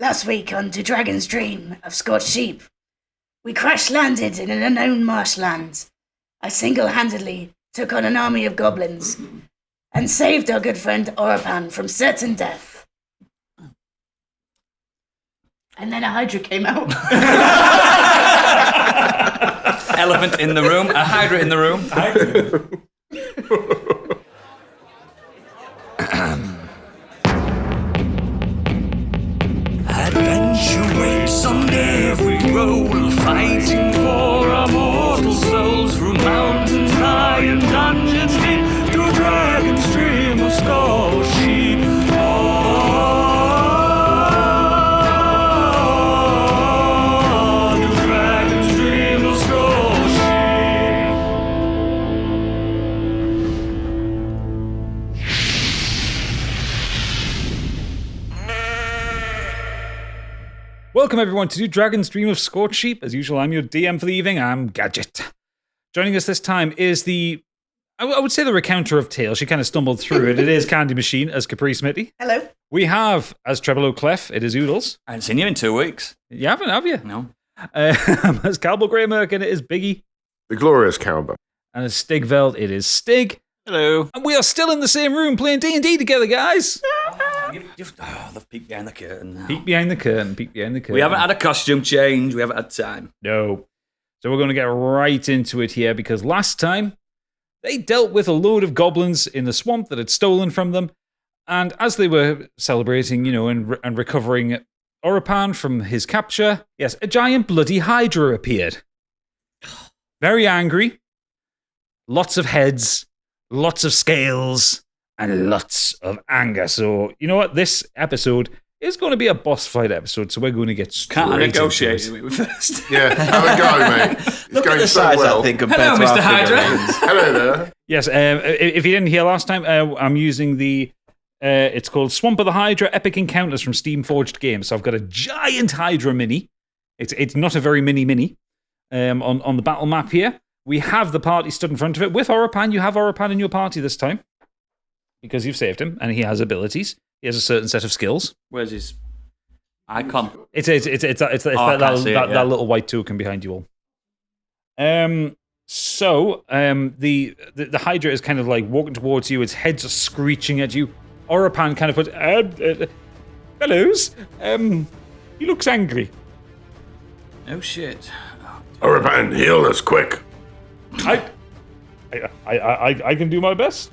Last week on To Dragon's Dream of Scorched Sheep, we crash-landed in an unknown marshland. I single-handedly took on an army of goblins and saved our good friend Orapan from certain death. And then a Hydra came out. Elephant in the room, a Hydra in the room. Adventure waits on every roll, fighting for our mortal souls through mountains high and dungeons deep, to Dragon's Dream of Scorched Sheep. To Dragon's Dream of Scorched Welcome everyone to Dragon's Dream of Scorched Sheep. As usual, I'm your DM for the evening. I'm Gadget. Joining us this time is I would say the recounter of tales. She kind of stumbled through it. It is Candy Machine as Capri Smitty. Hello. We have as Treble Clef. It is Oodles. I haven't seen you in 2 weeks. You haven't, have you? No. As Calbo Greymerk, and it is Biggie. The glorious Calber. And as Stigveld, it is Stig. Hello. And we are still in the same room playing D&D together, guys. They've peeked behind the curtain now. Peek behind the curtain. We haven't had a costume change. We haven't had time. No. So we're going to get right into it here because last time they dealt with a load of goblins in the swamp that had stolen from them. And as they were celebrating, and recovering Orapan from his capture, yes, a giant bloody Hydra appeared. Very angry. Lots of heads. Lots of scales. And lots of anger. So, you know what? This episode is going to be a boss fight episode, so we're going to get straight Can't into negotiate it. with first. Yeah, have a go, mate. It's Look going at the so size well. of that thing compared Hello, to Mr. our Hydra. figurines. Hello there. Yes, if you didn't hear last time, I'm using the, it's called Swamp of the Hydra Epic Encounters from Steam Forged Games. So I've got a giant Hydra mini. It's not a very mini, on the battle map here. We have the party stood in front of it with Orapan. You have Orapan in your party this time because you've saved him and he has abilities. He has a certain set of skills. Where's his icon? It's I can't see it, yeah. that little white token behind you all. So the Hydra is kind of like walking towards you. Its heads are screeching at you. Orapan kind of puts, hellos. He looks angry. Oh shit. Orapan, heal us quick. I can do my best.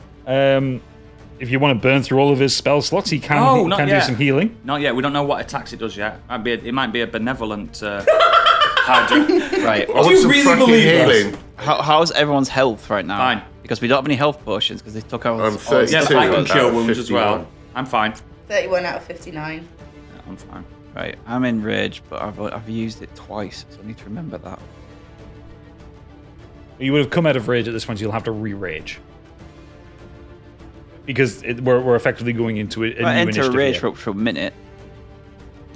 If you want to burn through all of his spell slots, he can do some healing. Not yet. We don't know what attacks it does yet. It might be a benevolent Hydra. Right. I want some really fucking believe us? healing. How's everyone's health right now? Fine. Because we don't have any health potions because they took out. I'm 32 Yeah, I can out cure of wounds as well. 51. I'm fine. 31 out of 59. Yeah, I'm fine. Right. I'm in rage, but I've used it twice, so I need to remember that. You would have come out of rage at this point, so you'll have to re-rage. Because we're effectively going into a new I enter initiative rage here. for a minute.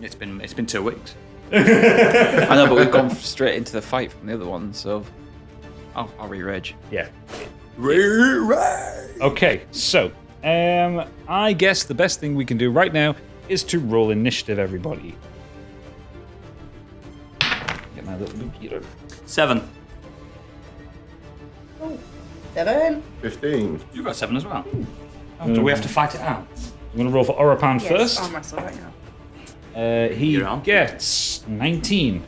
It's been 2 weeks. I know, but we've gone straight into the fight from the other one, so I'll re-rage. Yeah. Okay, so I guess the best thing we can do right now is to roll initiative, everybody. Get my little computer. 7. 7. 15. You got 7 as well. Oh, do we have to fight it out? I'm going to roll for Orapan Yes, first. arm wrestle right now. He You're on. gets 19.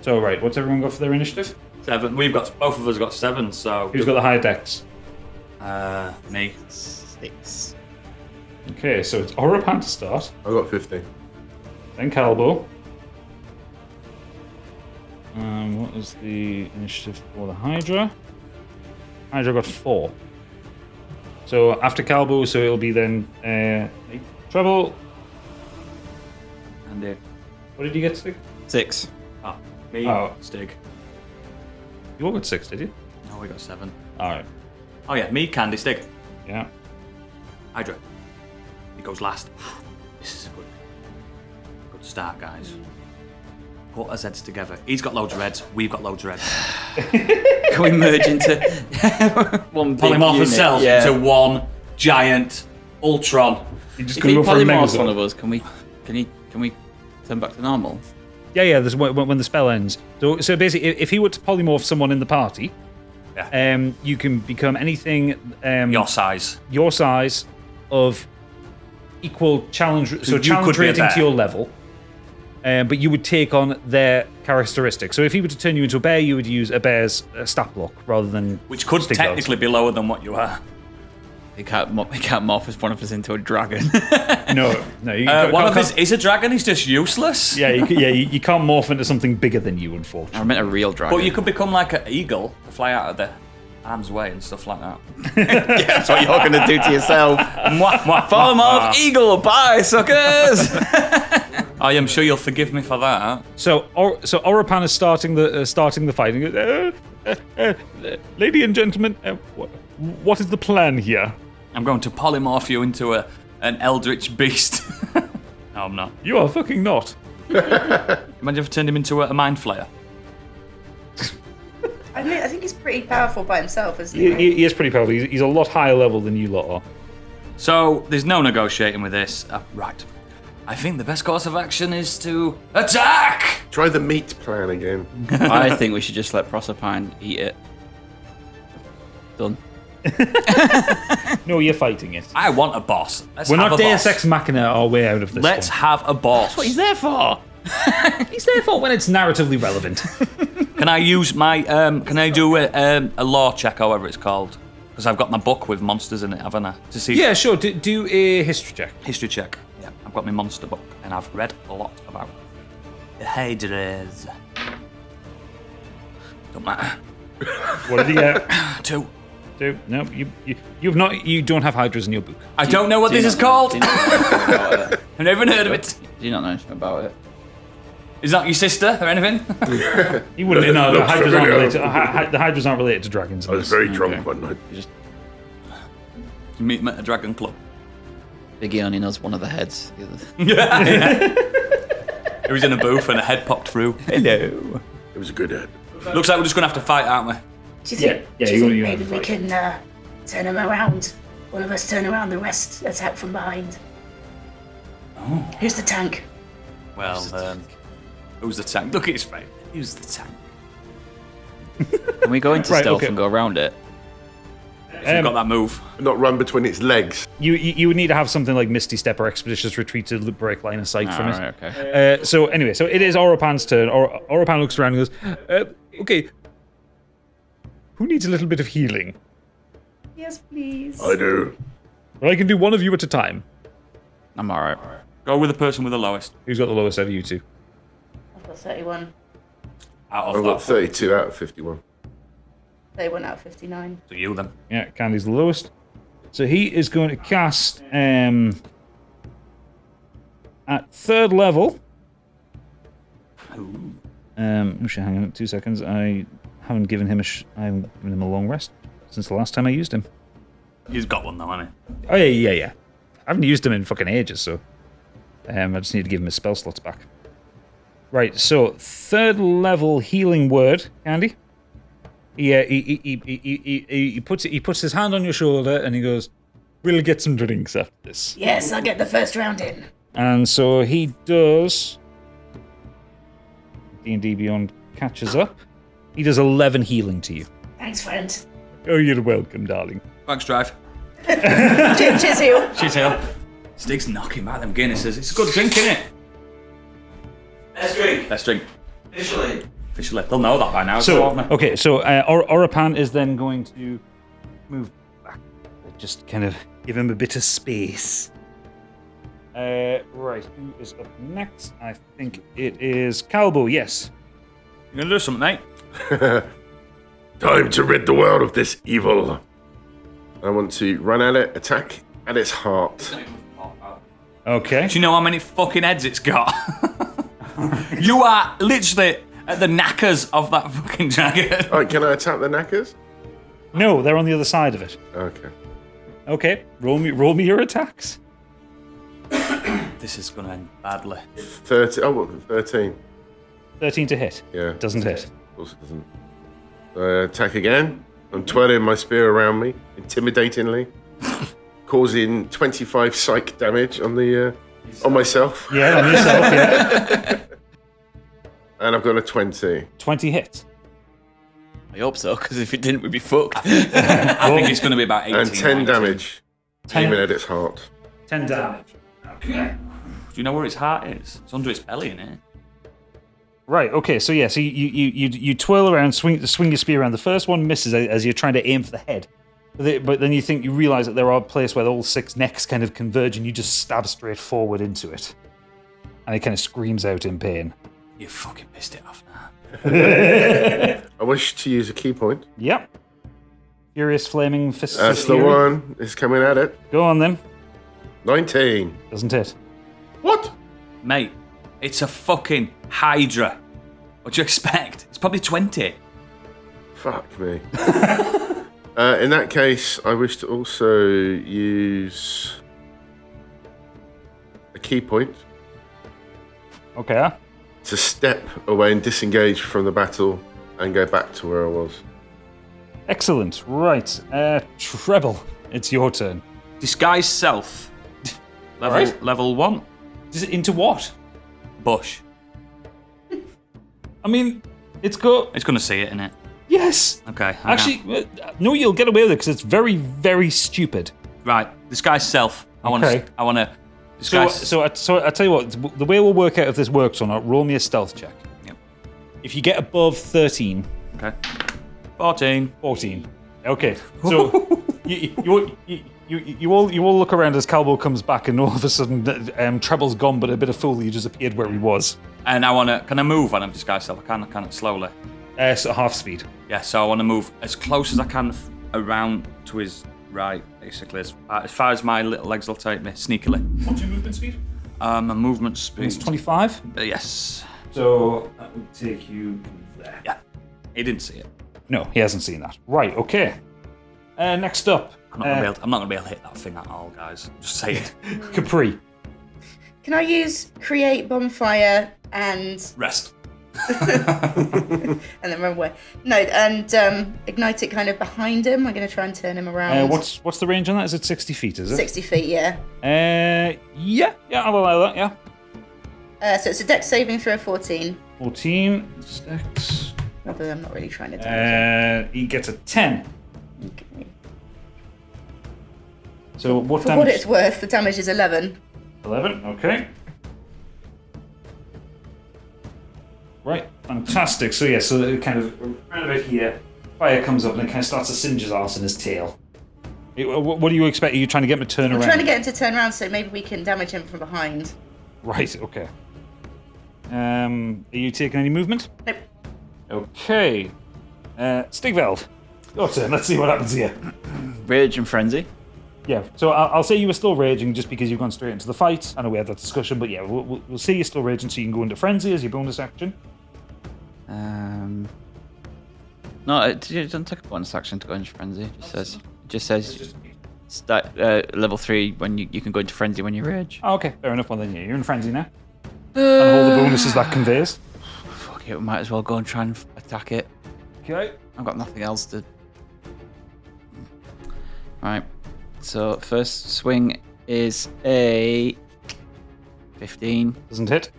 So, right, what's everyone got for their initiative? 7. Both of us got 7, so... Who's got the higher dex? Me. 6. Okay, so it's Orapan to start, I got 15. then Calbo. What is the initiative for the Hydra? Hydra got 4. So after Calbo, so it'll be then Treble. And What did you get, Stig? 6. me, Oh. Stig. You all got 6, did you? No, we got 7. Alright, Oh yeah, me, Candy, Stig. yeah. Hydra. He goes last. This is a good start, guys. Put our heads together. He's got loads of reds. We've got loads of reds. Can we merge into one big Polymorph unit? ourselves Yeah. into one giant Ultron. You're just If going he to go for a polymorphs Megazord. one of us, can we turn back to normal? Yeah. There's when the spell ends. So basically, if he were to polymorph someone in the party, you can become anything Your size. your size of equal challenge. So you challenge could be a rating bear. to your level. But you would take on their characteristics. So if he were to turn you into a bear, you would use a bear's stat block rather than Which could stick technically be lower than what you are. He can't morph one of us into a dragon. dogs. No. You One of can't- us is a dragon, he's just useless. Yeah, you can't morph into something bigger than you, unfortunately. I meant a real dragon. But you could become like an eagle to fly out of the arm's way and stuff like that. That's what you're going to do to yourself. Mwah, mwah, Polymorph eagle, bye, suckers! I am sure you'll forgive me for that. So Orapan is starting the fight. And goes, lady and gentlemen, what is the plan here? I'm going to polymorph you into an eldritch beast. No, I'm not. You are fucking not. Imagine if I turned him into a mind flayer. I think he's pretty powerful by himself, isn't He is pretty powerful. He's a lot higher level than you lot are. So there's no negotiating with this. Right. I think the best course of action is to attack! Try the meat plan again. I think we should just let Proserpine eat it. Done. No, you're fighting it. I want a boss. We're not a Deus boss. Ex Machina our way out of this Let's one. have a boss. That's what he's there for. He's there for when it's narratively relevant. Can I use my? Can I do a law check, however it's called? Because I've got my book with monsters in it, haven't I? To see. Yeah, sure. Do a history check. History check. Yeah, I've got my monster book, and I've read a lot about the Hydras. Don't matter. What did you get? 2. No, you've not. You don't have hydras in your book. I don't know what this is called. I've never heard of it. Do you not know anything about it? Is that your sister or anything? You wouldn't. No, the Looks hydras aren't familiar. related. The hydras aren't related to dragons. I was very drunk one night. You meet him at a dragon club. Biggie only knows one of the heads. The other. He was in a booth and a head popped through. Hello. It was a good head. Looks like we're just gonna have to fight, aren't we? Do you think, Yeah, do you you- think you maybe have we to can turn him around? One of us turn around, the rest attack from behind. Oh. Who's the tank? Well, who's the tank? Look at his face. Who's the tank? Can we go into Right, stealth okay. and go around it? If you've got that move. Not run between its legs. You would need to have something like Misty Step or Expeditious Retreat to break line of sight from it. Alright, okay. So anyway, so it is Orapan's turn. Orapan looks around and goes, okay, who needs a little bit of healing? Yes, please. I do. Well, I can do one of you at a time. I'm alright. Go with the person with the lowest. Who's got the lowest out of you two? I've got 31. Out I've of got that. 32 out of 51. 31 out of 59. So you then. Yeah, Candy's the lowest. So he is going to cast at 3rd level. Actually, hang on 2 seconds. I haven't given him I haven't given him a long rest since the last time I used him. He's got one though, hasn't Oh yeah. I haven't used him in fucking ages, so I just need to give him his spell slots back. Right, so 3rd level healing word, Candy. He puts his hand on your shoulder and he goes, "We'll get some drinks after this." Yes, I'll get the first round in. And so he does. D&D Beyond catches up. He does 11 healing to you. Thanks, friend. Oh, you're welcome, darling. he? Thanks, Drive. Cheers, heel. Cheers, Hill. Stig's knocking back them Guinnesses. It's a good drink, isn't it? Let's drink. Let's drink. Officially. Officially. They'll know that by now. So, won't they? okay, so Orapan is then going to move back. Just kind of give him a bit of space. Right, who is up next? I think it is Calbo, yes. You gonna do something, mate? Time to rid the world of this evil. I want to run at it, attack at its heart. Okay. Do you know how many fucking heads it's got? You are literally at the knackers of that fucking dragon. Alright, can I attack the knackers? No, they're on the other side of it. Okay. Okay, roll me your attacks. This is gonna end badly. 13. 13 to hit. Yeah. Doesn't hit. Of course it doesn't. Attack again. I'm twirling my spear around me, intimidatingly. causing 25 psych damage on the on myself. Yeah, on yourself, yeah. And I've got a 20. 20 hits. I hope so, because if it didn't, we'd be fucked. I think it's going to be about 18. And 10 19. damage. 10. Aiming at its heart. 10 damage. Okay. Do you know where its heart is? It's under its belly, isn't it? Right, okay, so yeah, so you twirl around, swing your spear around. The first one misses as you're trying to aim for the head. But then you realise that there are a place where all 6 necks kind of converge and you just stab straight forward into it. And it kind of screams out in pain. You fucking pissed it off now. I wish to use a key point. Yep. Furious Flaming Fist. That's the one. It's coming at it. Go on then. 19. Doesn't hit. What? Mate, it's a fucking Hydra. What do you expect? It's probably 20. Fuck me. In that case, I wish to also use a key point Okay. to step away and disengage from the battle and go back to where I was. Excellent. Right. Treble, it's your turn. Disguise self. Level 1. Into what? Bush. I mean, it's got... It's going to see it, innit? Yes. Okay. Actually, no, you'll get away with it because it's very, very stupid. Right. Disguise self. I want to disguise. So I tell you what, the way we'll work out if this works or not, roll me a stealth check. Yep. If you get above 13... Okay. 14. 14. Okay. So you all look around as Calbo comes back, and all of a sudden, Treble's gone, but a bit of fool, he just appeared where he was. And can I move when I'm disguised self? I can slowly. So half speed. Yeah, so I want to move as close as I can around to his right, basically, as far as my little legs will take me, sneakily. What's your movement speed? My movement speed. It's 25. Yes. So that would take you there. Yeah. He didn't see it. No, he hasn't seen that. Right. Okay. Next up, I'm not gonna be able to hit that thing at all, guys. Just say it. Capri. Can I use create bonfire and Rest. and then run away? No, and ignite it kind of behind him. I'm going to try and turn him around. What's the range on that? Is it 60 feet? Is it? 60 feet, yeah. Yeah, I'll allow that. Yeah. So it's a dex saving throw 14. 14. Dex. Not that I'm not really trying to damage He gets a 10. it. Okay. So what For damage? what it's worth, the damage is 11. 11. Okay. Right. Fantastic. So yeah. So it kind of around about here, fire comes up and it kind of starts to singe his arse in his tail. What do you expect? Are you trying to get him to turn around? I'm trying to get him to turn around so maybe we can damage him from behind. Right. Okay. Are you taking any movement? Nope. Okay. Stigveld, your turn. Let's see what happens here. Rage and Frenzy. Yeah, so I'll say you were still raging just because you've gone straight into the fight. I know we had that discussion, but yeah, we'll say you're still raging so you can go into Frenzy as your bonus action. No, it doesn't take a bonus action to go into Frenzy. It just says start, level 3 when you can go into Frenzy when you rage. Oh, okay, fair enough. Well then, yeah, you're in Frenzy now. And all the bonuses that conveys. Fuck it, we might as well go and try and attack it. Okay. I've got nothing else to... Right, so first swing is a 15. Doesn't hit.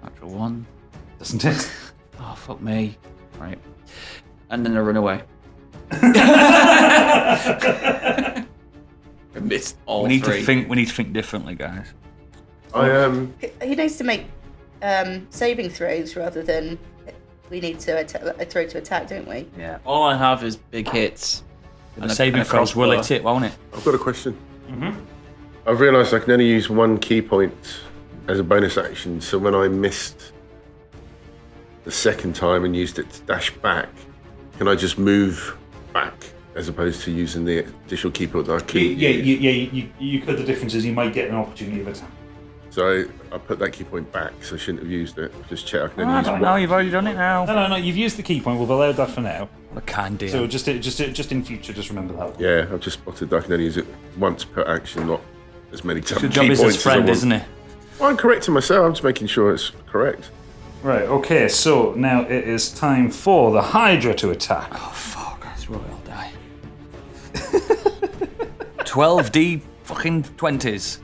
Natural 1. Doesn't hit. Oh, fuck me. Right. And then I run away. I missed all We need three. to think differently, guys. He needs to make saving throws rather than we need to throw to attack, don't we? Yeah. All I have is big hits. And the saving throws will hit it, won't it? I've got a question. I've realised I can only use one key point as a bonus action, so when I missed the second time and used it to dash back, can I just move back as opposed to using the additional key point that I keep? You could. The difference is you might get an opportunity of attack. So I put that key point back, so I shouldn't have used it. Just check I can only use one. No, you've already done it now. No, you've used the key point. We've allowed that for now. What a kind deal. So just in future, just remember that. Yeah, I've just spotted that I can only use it once per action, not as many times. Good job is his friend, isn't it? Well, I'm correcting myself. I'm just making sure it's correct. Right, okay, so now it is time for the Hydra to attack. Oh, fuck. That's where we all die. 12D fucking 20s.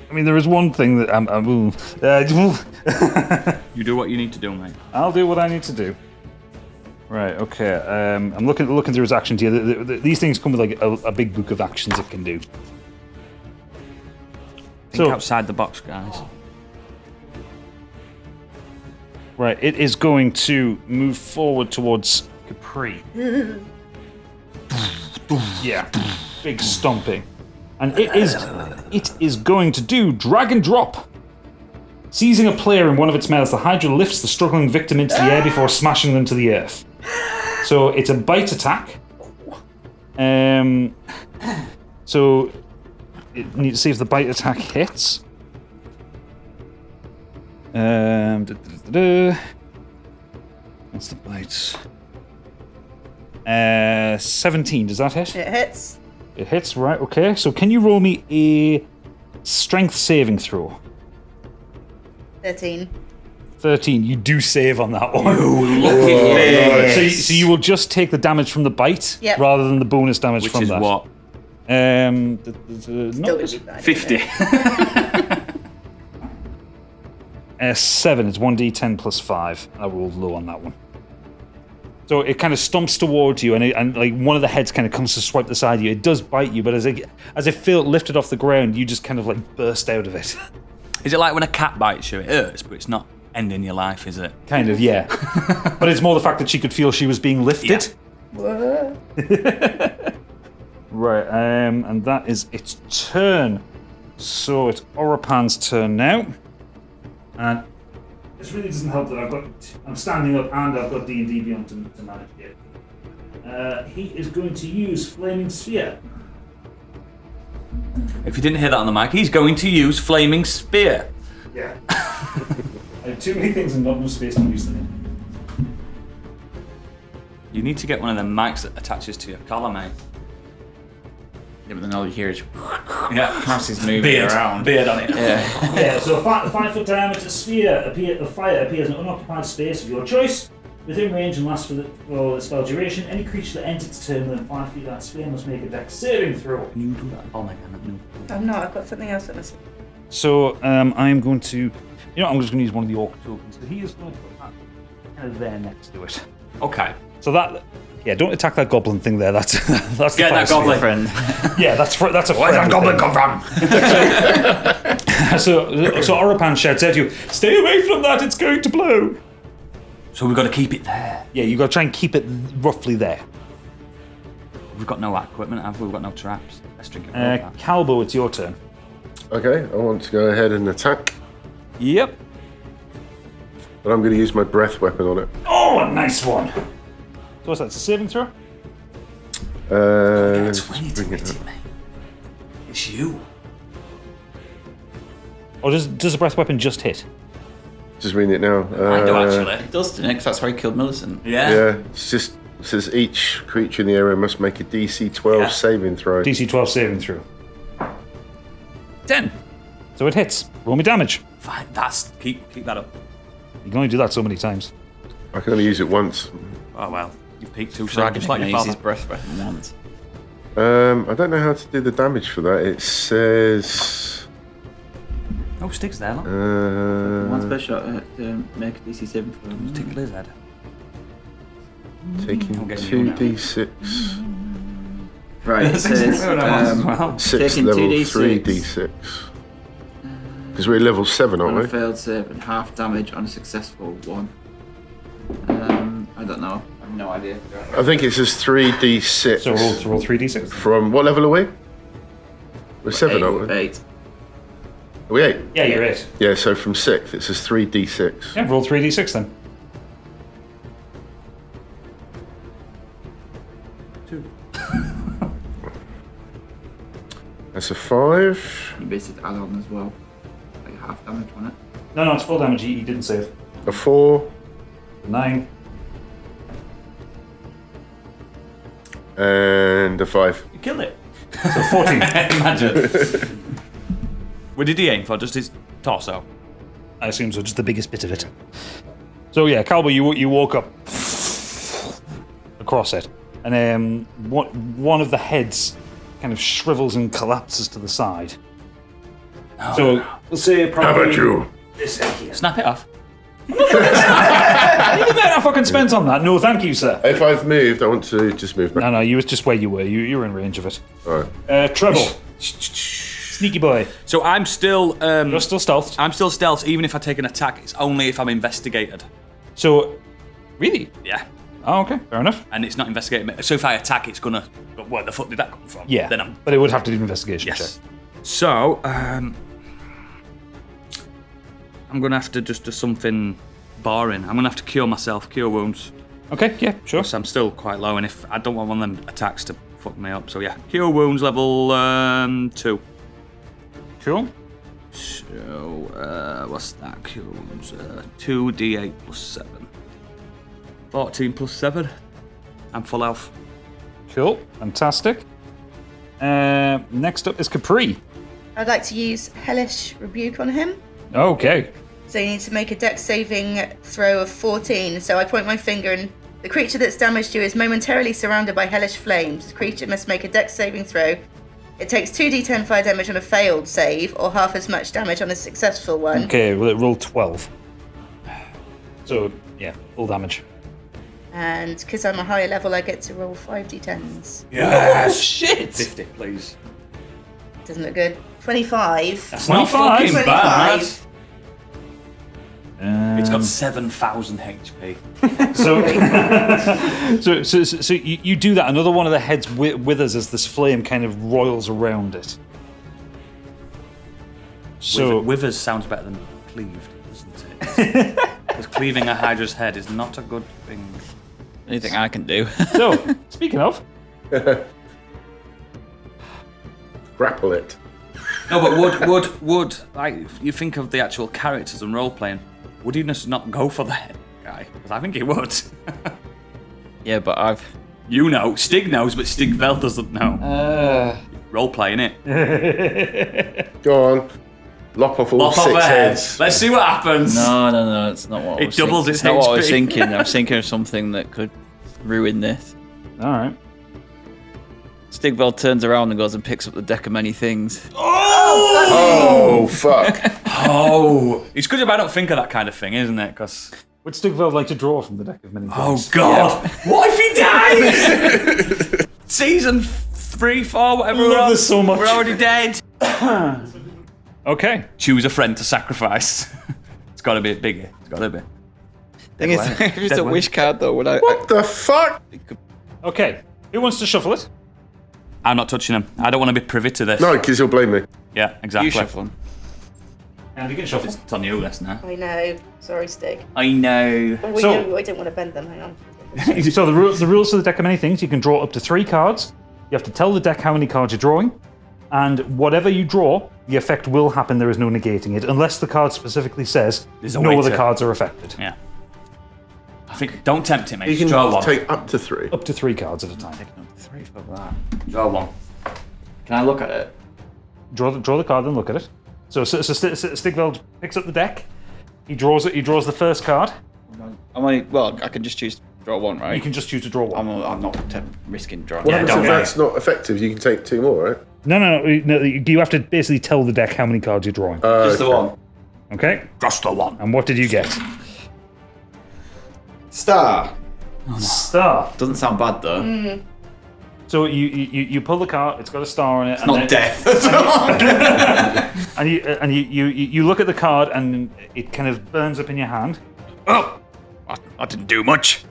I mean, there is one thing that You do what you need to do, mate. I'll do what I need to do. Right, okay. I'm looking through his actions here. These things come with like a big book of actions it can do. Think outside the box, guys. Right, it is going to move forward towards Capri. Yeah, big stomping. And it is going to do Drag and Drop. Seizing a player in one of its mouths, the Hydra lifts the struggling victim into the air before smashing them to the earth. So it's a bite attack. So it needs to see if the bite attack hits. What's the bite? 17, does that hit? It hits. It hits, right, okay. So can you roll me a strength saving throw? 13. 13, you do save on that one. Lucky So you will just take the damage from the bite Yep. rather than the bonus damage Which from is that. what? Still gonna be bad. 50. 7, it's 1d10 plus 5. I rolled low on that one. So it kind of stomps towards you, and like one of the heads kind of comes to swipe the side of you. It does bite you, but as it feels lifted off the ground, you just kind of like burst out of it. Is it like when a cat bites you? It hurts, but it's not ending your life, is it? Kind of, yeah. But it's more the fact that she could feel she was being lifted. What? Right, and that is its turn. So it's Orapan's turn now. And this really doesn't help that I'm standing up and I've got D&D Beyond to manage it. He is going to use Flaming Sphere. If you didn't hear that on the mic, he's going to use Flaming Spear. Yeah. I have too many things and not enough space to use them in. You need to get one of them mics that attaches to your collar, mate. Yeah, but then all you hear is Yeah. Marshes moving around. Beard on it. Yeah. Yeah, so a 5-foot diameter sphere of fire appears in an unoccupied space of your choice. Within range and lasts for the spell duration. Any creature that enters its turn within 5 feet of that sphere must make a dex saving throw. Can you do that? Oh my god, no. I'm not. I've got something else in this. So I'm going to, I'm just going to use one of the orc tokens. So he is going to put that kind of there next to it. Okay. So that, don't attack that goblin thing there. That's Get the that fire goblin. Friend. sphere. Yeah, that's a Where's that friendly goblin thing. come from? So Orapan shouts at you, "Stay away from that! It's going to blow." So we've got to keep it there. Yeah, you got to try and keep it roughly there. We've got no equipment, have we? We've got no traps. Let's drink it. Calbo, it's your turn. Okay, I want to go ahead and attack, Yep. but I'm going to use my breath weapon on it. Oh, a nice one. So what's that? It's a saving throw? Let's 20 just to bring hit it it, up. mate. It's you. Or does the breath weapon just hit? Just reading it now. I do actually. It does, doesn't it? Because that's how he killed Millicent. Yeah. Yeah, it says each creature in the area must make a DC 12 saving throw. DC 12 saving throw. 10. So it hits. Roll me damage. Fine. Keep that up. You can only do that so many times. I can only use it once. Oh well. You peaked too soon, Dragon just like your uses father. breath weapon once. I don't know how to do the damage for that. It says. No sticks there, look. One special to make a DC 7 for him. Tickle his head. Taking I'm getting you now. 2d6. Right, it says Well, 6 Taking level 2d6. 3d6. Because we're level 7, on aren't a we? failed save and half damage on a successful one. I don't know. I have no idea. I think it says 3d6. So roll 3d6. From what level are we? We're 7, aren't we? 8. Are we 8? Yeah, you're 8. Yeah, so from 6, it says 3d6. Yeah, roll 3d6 then. 2. That's a 5. You basically add on as well. Like half damage on it. No, it's full damage. He didn't save. A 4. 9. And a 5. You killed it. So 14. Imagine. What did he aim for? Just his torso? I assume so, just the biggest bit of it. So yeah, Calbo, you walk up across it, and one of the heads kind of shrivels and collapses to the side. So we'll say probably. How about you? This here. Snap it off. Anything that I fucking spent on that? No, thank you, sir. If I've moved, I want to just move back. No, you was just where you were. You were in range of it. All right. Treble. Sneaky boy. So I'm still. You're still stealthed. I'm still stealth, even if I take an attack. It's only if I'm investigated. So, really? Yeah. Oh, okay. Fair enough. And it's not investigated. So if I attack, it's gonna. Where the fuck did that come from? Yeah. Then I'm. But it would have to do an investigation Yes. check. So I'm gonna have to just do something boring. I'm gonna have to cure myself, cure wounds. Okay. Yeah. Sure. Because I'm still quite low, and if I don't want one of them attacks to fuck me up. So yeah, cure wounds level 2. Cool. So what's that? Cure wounds 2d8 plus 7. 14 plus 7. I'm full health. Cool. Fantastic. Next up is Capri. I'd like to use Hellish Rebuke on him. Okay. So you need to make a dex saving throw of 14. So I point my finger and the creature that's damaged you is momentarily surrounded by hellish flames. The creature must make a dex saving throw. It takes 2d10 fire damage on a failed save or half as much damage on a successful one. Okay, well, it rolled 12. So, yeah, full damage. And because I'm a higher level, I get to roll 5d10s. Yes! Shit! 50, please. Doesn't look good. 25. That's not 25. fucking bad. 25. It's got 7,000 HP. So you do that. Another one of the heads withers as this flame kind of roils around it. So Withers sounds better than cleaved, doesn't it? Because cleaving a Hydra's head is not a good thing. Anything I can do. So, speaking of, Grapple it. No, but would like you think of the actual characters and role playing? Would he just not go for the head guy? Because I think he would. Yeah, but I've. You know, Stig knows, but Stigvel doesn't know. Role playing it. Go on. Lop off all Lop off 6 a head. heads. Let's see what happens. No, it's not what I It was doubles thinking. its It's not what I was HP. thinking. I was thinking of something that could ruin this. all right. Stigvel turns around and goes and picks up the deck of many things. Oh, fuck. Oh, it's good if I don't think of that kind of thing, isn't it? Because Would Stigveld like to draw from the deck of many things? oh god, what if he dies? Season 3, 4, whatever. Love we're on. this so much. We're already dead. Okay. Choose a friend to sacrifice. It's got to be bigger. It's got to be. Thing is, if it's a wish card though, would I? What the fuck? Okay. Who wants to shuffle it? I'm not touching him. I don't want to be privy to this. No, because you'll blame me. Yeah, exactly. You shuffle them. And you can shuffle. It's on you, this now. I know. Sorry, Stig. I know. Oh, So- I don't want to bend them. Hang on. So the rules for the deck of many things, you can draw up to 3 cards. You have to tell the deck how many cards you're drawing. And whatever you draw, the effect will happen. There is no negating it. Unless the card specifically says There's a no way other to- cards are affected. Yeah. I think don't tempt him, mate. You can Draw one. take up to 3. Up to 3 cards at a time. 3 for that. Draw one. Can I look at it? Draw the card and look at it. So Stigveld picks up the deck. He draws it. He draws the first card. Well, I can just choose to draw one, right? You can just choose to draw one. I'm not risking drawing. What Yeah, happens don't if worry. that's not effective? You can take 2 more, right? No. You have to basically tell the deck how many cards you're drawing. Just the one. Okay. Just the one. And what did you get? Star. Star. Doesn't sound bad though. So you pull the card. It's got a star on it. Not death. And you look at the card and it kind of burns up in your hand. Oh, I didn't do much.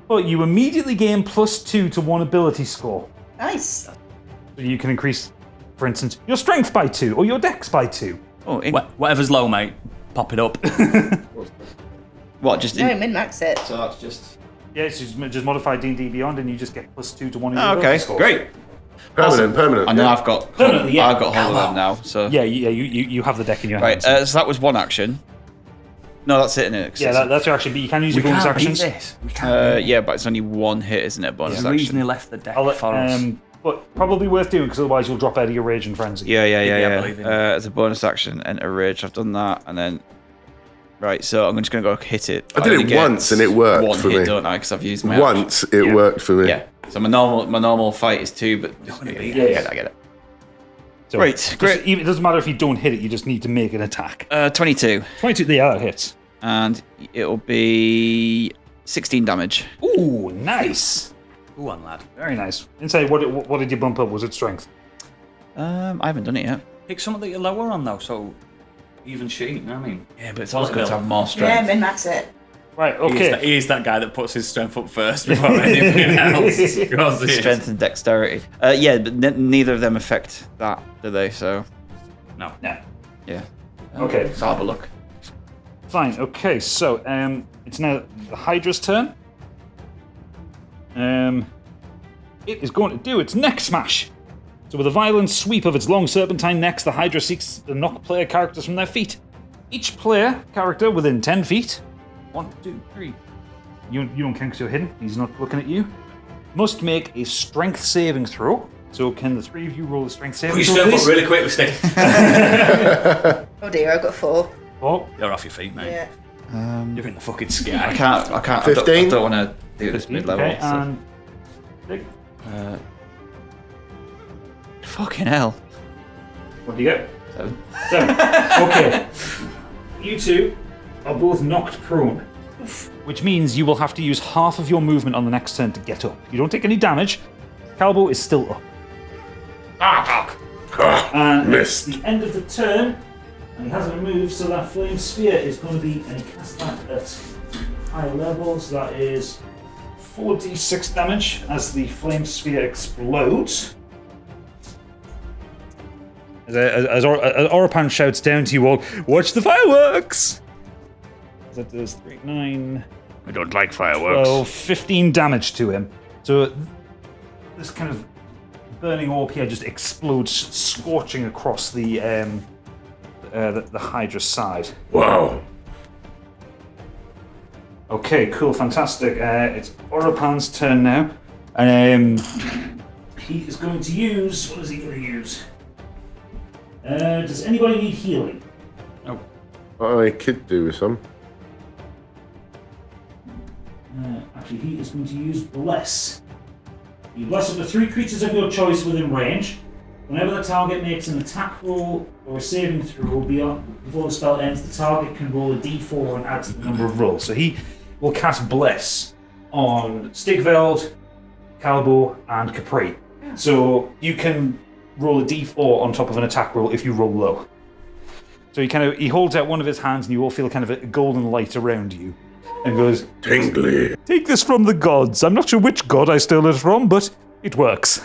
But you immediately gain +2 to one ability score. Nice. So you can increase, for instance, your strength by 2 or your dex by 2. Oh, Whatever's low, mate. Pop it up. what? Just No, in. min-max it. So that's just. Yeah, it's just modify D&D Beyond and you just get +2 to one of your Oh, ability okay, scores. great. Permanent. I know yeah. I've got. Permanently, yeah. I've got hold of them now. So Yeah, you have the deck in your right. hands. So that was one action. No, that's it, isn't it? 'Cause Yeah, it's- that's your action, but you can use your bonus actions. this. We can't. yeah, but it's only one hit, isn't it? Bonus The reason action. he left the deck I'll let- for us. But probably worth doing because otherwise you'll drop out of your rage and frenzy. Yeah, I believe in you. As a bonus action, enter rage. I've done that, and then. Right, so I'm just gonna go hit it. I did only it get once and it worked one for hit, me. don't I? Because I've used my Once it Yeah. worked for me. Yeah, So my normal fight is 2, but I get it. So Right, great. It doesn't matter if you don't hit it, you just need to make an attack. 22. 22, yeah, that hits. And it'll be 16 damage. Ooh, nice. Go on, lad. Very nice. Inside, what did you bump up? Was it strength? I haven't done it yet. Pick something that you're lower on, though, so even sheet, you know what I mean? Yeah, but it's always good to have more Yeah, strength. min max it. Right, okay. He is that guy that puts his strength up first before anything else. Strength and dexterity. Yeah, but neither of them affect that, do they? So, No. yeah. Okay. So I'll have a look. Fine, okay, so it's now the Hydra's turn. It is going to do its neck smash. So with a violent sweep of its long serpentine necks, the Hydra seeks to knock player characters from their feet. Each player character within 10 feet, 1, 2, 3. You don't count because you're hidden, he's not looking at you, must make a strength saving throw. So can the 3 of you roll a strength saving Put throw, your strength please? up really quickly, Stick. Oh dear, I've got 4. Oh, You're off your feet, mate. Yeah. You're in the fucking I sky. can't. I 15? don't want to do this mid-level. okay, so. and... Fucking hell. What do you get? 7. 7. Okay. You two are both knocked prone, which means you will have to use half of your movement on the next turn to get up. You don't take any damage. Calbo is still up. And missed. it's the end of the turn, and he hasn't moved, so that flame sphere is going to be, and he casts that at high levels. That is 4d6 damage as the flame sphere explodes. As Orapan shouts down to you all, "Watch the fireworks!" That does 3, 9, I don't like fireworks. 12, 15 damage to him. So this kind of burning orb here just explodes, scorching across the Hydra side. Wow. Okay, cool, fantastic. It's Orapan's turn now. He is going to use. What is he going to use? Does anybody need healing? I could do with some. Actually, he is going to use Bless. You bless up to 3 creatures of your choice within range. Whenever the target makes an attack roll or a saving throw before the spell ends, the target can roll a d4 and add to the number of rolls. So he will cast Bless on Stigveld, Calbo, and Capri. So you can roll a d4 on top of an attack roll if you roll low. So he holds out one of his hands and you all feel kind of a golden light around you. And goes, Tingly. "Take this from the gods. I'm not sure which god I stole it from, but it works."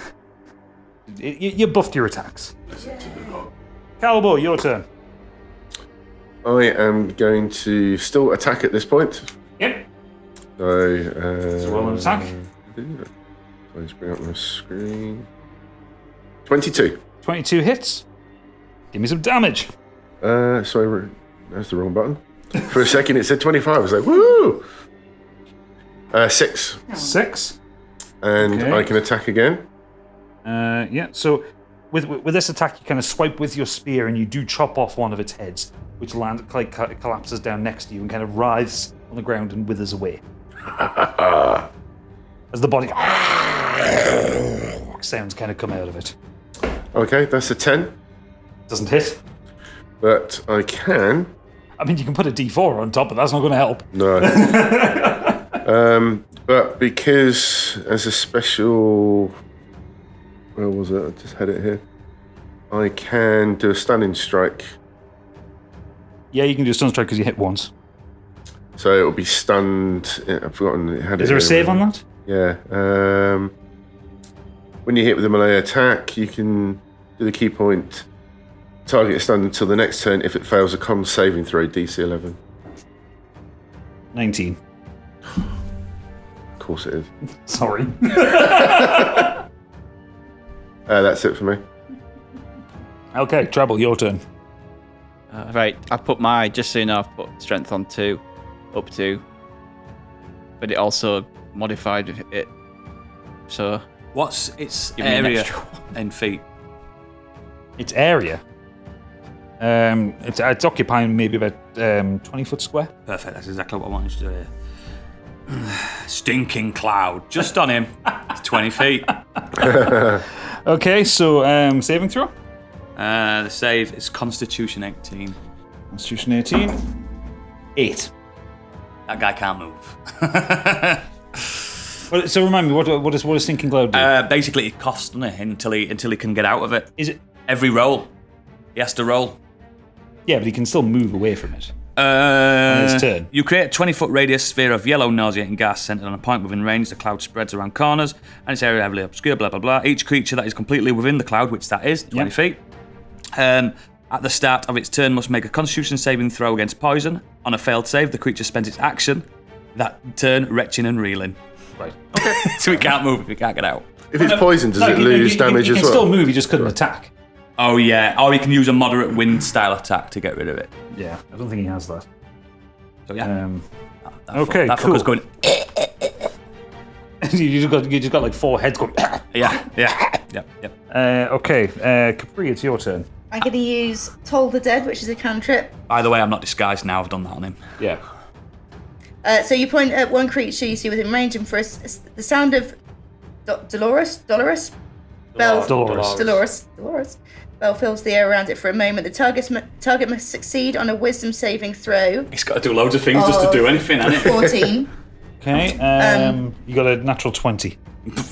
You buffed your attacks. Calbo, your turn. I am going to still attack at this point. Yep. So, roll an attack. Let's bring up my screen. 22. 22 hits. Give me some damage. Sorry, that's the wrong button. For a second, it said 25. I was like, woo! 6. 6. And Okay. I can attack again. Yeah, so with this attack, you kind of swipe with your spear and you do chop off one of its heads, which collapses down next to you and kind of writhes on the ground and withers away. As the body sounds kind of come out of it. Okay, that's a 10. Doesn't hit. But I can. I mean, you can put a d4 on top, but that's not going to help. No. But because as a special. Where was it? I just had it here. I can do a stunning strike. Yeah, you can do a stun strike because you hit once. So it'll be stunned. I've forgotten. It had Is it there a here. save on that? Yeah. When you hit with a melee attack, you can do the key point. Target is stunned until the next turn. If it fails a con saving throw, DC 11. 19. Of course it is. Sorry. That's it for me. Okay, Treble, your turn. Right, I put just so you know, I've put strength on 2, up 2, but it also modified it. So What's its Give me an area extra in feet? Its area. It's occupying maybe about 20 foot square. Perfect, that's exactly what I wanted to do here. Stinking cloud. Just on him. It's 20 feet. Okay, so saving throw. The save is Constitution 18. Constitution 18. 8. That guy can't move. Well, so remind me, what does Stinking Cloud do? Basically, it costs, doesn't it, until he can get out of it. Is it? Every roll. He has to roll. Yeah, but he can still move away from it. On his turn. You create a 20-foot radius sphere of yellow nauseating gas centered on a point within range. The cloud spreads around corners, and its area heavily obscure, blah, blah, blah. Each creature that is completely within the cloud, which that is, 20 feet, at the start of its turn must make a Constitution saving throw against poison. On a failed save, the creature spends its action that turn retching and reeling. Right. Okay. So he can't move if he can't get out. If it's poison, does it lose damage as well? He can still move, he just couldn't attack. Oh, yeah. Or he can use a moderate wind style attack to get rid of it. Yeah, I don't think he has that. So, yeah. Okay, that cool. fucker's going... you just got like 4 heads going. Yeah. Okay, Capri, it's your turn. I'm going to use Toll the Dead, which is a cantrip. By the way, I'm not disguised now. I've done that on him. Yeah. So you point at one creature you see within range, and for the sound of Dolores bell fills the air around it for a moment. The target must succeed on a Wisdom saving throw. He's got to do loads of things just to do anything, hasn't it? 14. Okay. You got a natural 20.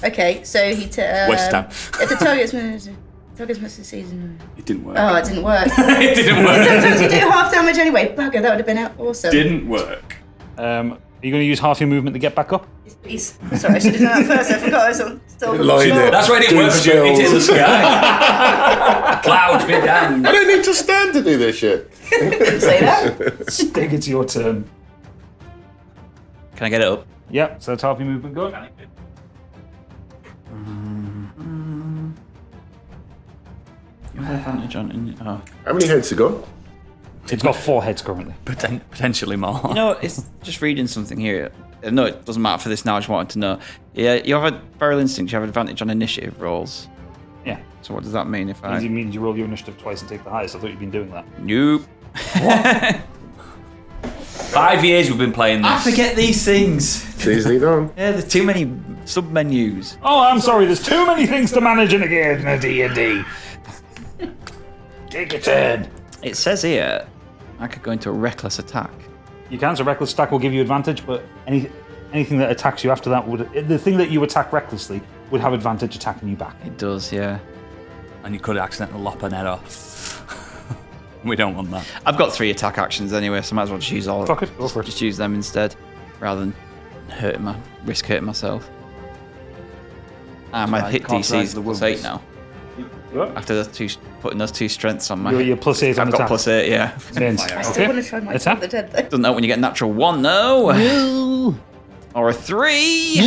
Okay, so he West Ham. If the target's must succeed. It didn't work. Oh, it didn't work. It didn't work. Sometimes you do half damage anyway. Bugger, that would have been awesome. Didn't work. Are you going to use half your movement to get back up? Please. Sorry, I should have done that first. I forgot I was still Lying there. That's why it didn't work, because you hit it in the sky. Clouds be damned. I don't need to stand to do this shit. Didn't say that. Stig, it's your turn. Can I get it up? Yep, so that's half your movement going. You have advantage on. Oh. How many heads have gone? It's got 4 heads currently. Potentially more. You know, it's just reading something here. No, it doesn't matter for this now. I just wanted to know. Yeah, you have a Feral Instinct. You have advantage on initiative rolls. Yeah. So what does that mean if I? It means you roll your initiative twice and take the highest. I thought you'd been doing that. Nope. 5 years we've been playing this. I forget these things. It's easily done. Yeah, there's too many sub-menus. Oh, I'm sorry. There's too many things to manage in a game in a D&D. Take a turn. It says here I could go into a reckless attack. You can, so reckless attack will give you advantage, but anything that attacks you after that the thing that you attack recklessly would have advantage attacking you back. It does, yeah. And you could accidentally lop an head off. We don't want that. I've got 3 attack actions anyway, so I might as well just use all. Fuck it, go for it. Just use them instead, rather than risk hurting myself. My hit DC is +8 now. What? After putting those 2 strengths on my. You're +8 on I've got attack. +8, yeah. Vince. I still want to try my Attack. Toll the Dead though. Doesn't know when you get a natural 1, no. Or a 3.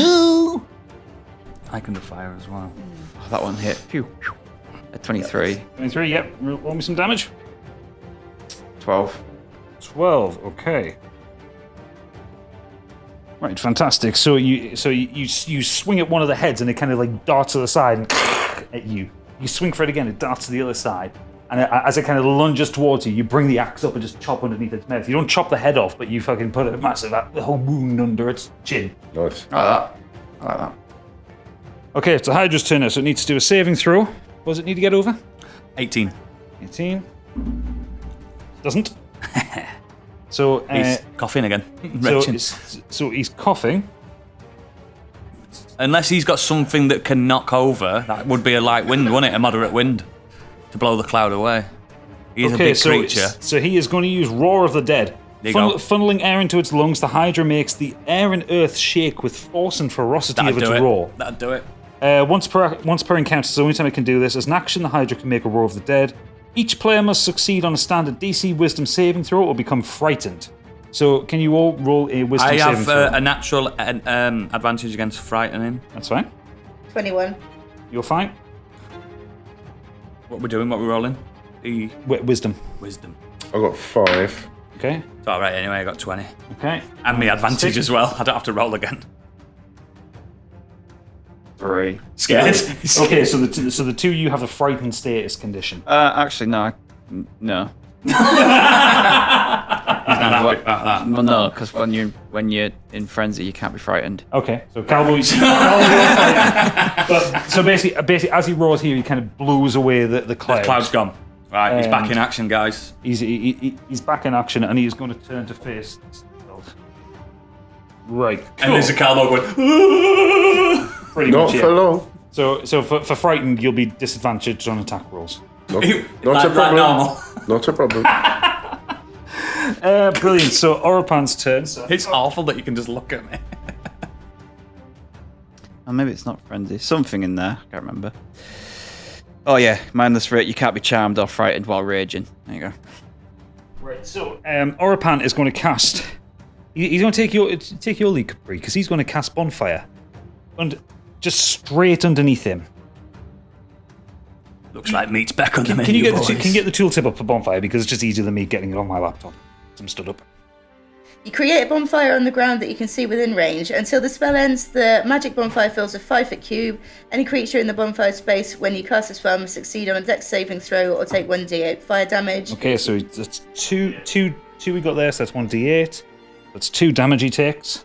I can do fire as well. Oh, that one hit. Phew. A 23. 23, yep. Roll me some damage. 12. 12, okay. Right, fantastic. So you swing at one of the heads and it kind of like darts to the side and at you. You swing for it again, it darts to the other side. And as it kind of lunges towards you, you bring the axe up and just chop underneath its mouth. You don't chop the head off, but you fucking put a massive whole wound under its chin. Nice. I like that. Okay, it's a Hydra's turn now, so it needs to do a saving throw. What does it need to get over? 18. 18. Doesn't. So He's coughing again. so he's coughing. Unless he's got something that can knock over, that would be a light wind, wouldn't it? A moderate wind to blow the cloud away. He's a big creature. So he is going to use Roar of the Dead. There you go. Funneling air into its lungs, the Hydra makes the air and earth shake with force and ferocity of its roar. That'd do it. Once per encounter, so anytime it can do this, as an action, the Hydra can make a Roar of the Dead. Each player must succeed on a standard DC Wisdom saving throw or become frightened. So can you all roll a Wisdom saving throw? I have a natural advantage against frightening. That's fine. 21. You're fine. What we're doing, what we're rolling? Wisdom. Wisdom. I got 5. Okay. It's alright anyway, I got 20. Okay. And me advantage as well. I don't have to roll again. 3. Scared. Okay, so the two you have a frightened status condition. Actually, no. No. Well, no, because when you're in frenzy, you can't be frightened. Okay, so Cowboy's but so basically, as he roars here, he kind of blows away the cloud. The cloud's gone. Right, he's back in action, guys. He's back in action, and he's going to turn to face. Right, cool. And there's a cowboy going. Pretty Not much, yeah. for long. So for frightened, you'll be disadvantaged on attack rolls. Not Like a problem. normal. Not a problem. Brilliant. So Oropan's turn. So It's awful that you can just look at me. Oh, maybe it's not frenzy. Something in there. I can't remember. Oh yeah, mindless rate. You can't be charmed or frightened while raging. There you go. right. So Oropan is going to cast. He's going to take your lead, Capri, because he's going to cast Bonfire, and just straight underneath him. Looks like meat's back on the menu, Can you get boys. can you get the tooltip up for Bonfire, because it's just easier than me getting it on my laptop. So I'm stood up. You create a bonfire on the ground that you can see within range. Until the spell ends, the magic bonfire fills a 5-foot cube. Any creature in the bonfire space, when you cast the spell, must succeed on a dex saving throw or take 1d8 fire damage. Okay, so that's two we got there, so that's 1d8. That's 2 damage he takes.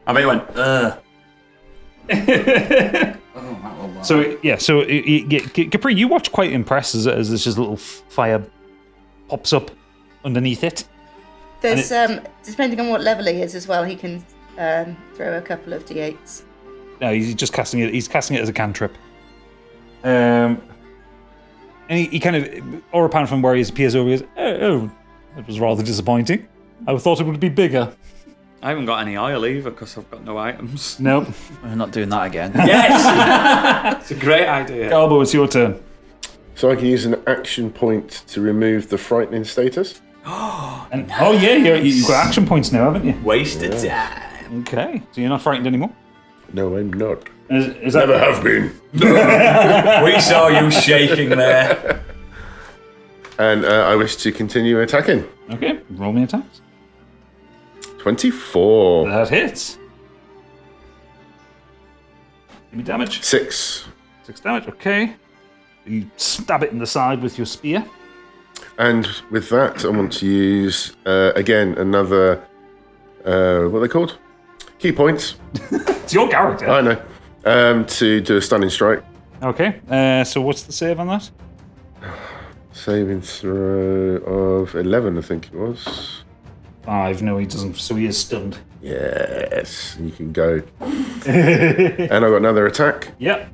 I bet you went, So yeah, so Capri, you watch quite impressed as this just little fire pops up underneath it. There's depending on what level he is as well, he can throw a couple of d8s. No, he's just casting it. He's casting it as a cantrip. And he kind of Oropan from where he appears over. He goes, oh, it was rather disappointing. I thought it would be bigger. I haven't got any oil either because I've got no items. Nope. We're not doing that again. Yes! It's a great idea. Galbo, it's your turn. So I can use an action point to remove the frightening status. And oh yeah, you've got action points now, haven't you? Wasted time. Okay, so you're not frightened anymore. No, I'm not. Is that Never have been. We saw you shaking there. And I wish to continue attacking. okay? Roll me attacks. 24. That hits. Give me damage. 6. 6 damage. Okay. You stab it in the side with your spear. And with that, I want to use, again, another, what are they called? Key points. It's your character. I know. To do a stunning strike. Okay. So what's the save on that? Saving throw of 11, I think it was. 5. No, he doesn't. So he is stunned. Yes, you can go. And I've got another attack, Yep.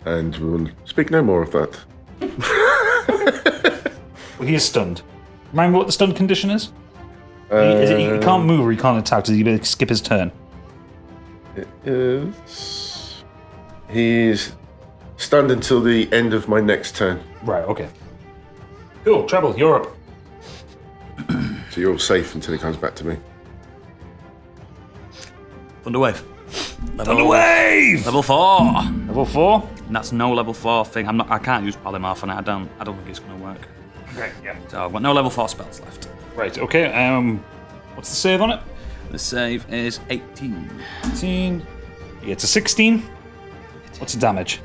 and we'll speak no more of that. Well, he is stunned. Remind me what the stun condition is? He can't move or he can't attack. Does he skip his turn? It is. He's stunned until the end of my next turn. Right, okay. Cool. Treble, you're up. So you're all safe until he comes back to me. Thunderwave. Thunderwave! Level 4. Level 4. And that's no level 4 thing. I can't use polymorph on it. I don't think it's going to work. Okay, yeah. So I've got no level 4 spells left. Right, okay. What's the save on it? The save is 18. 18. Yeah, it's a 16. What's the damage?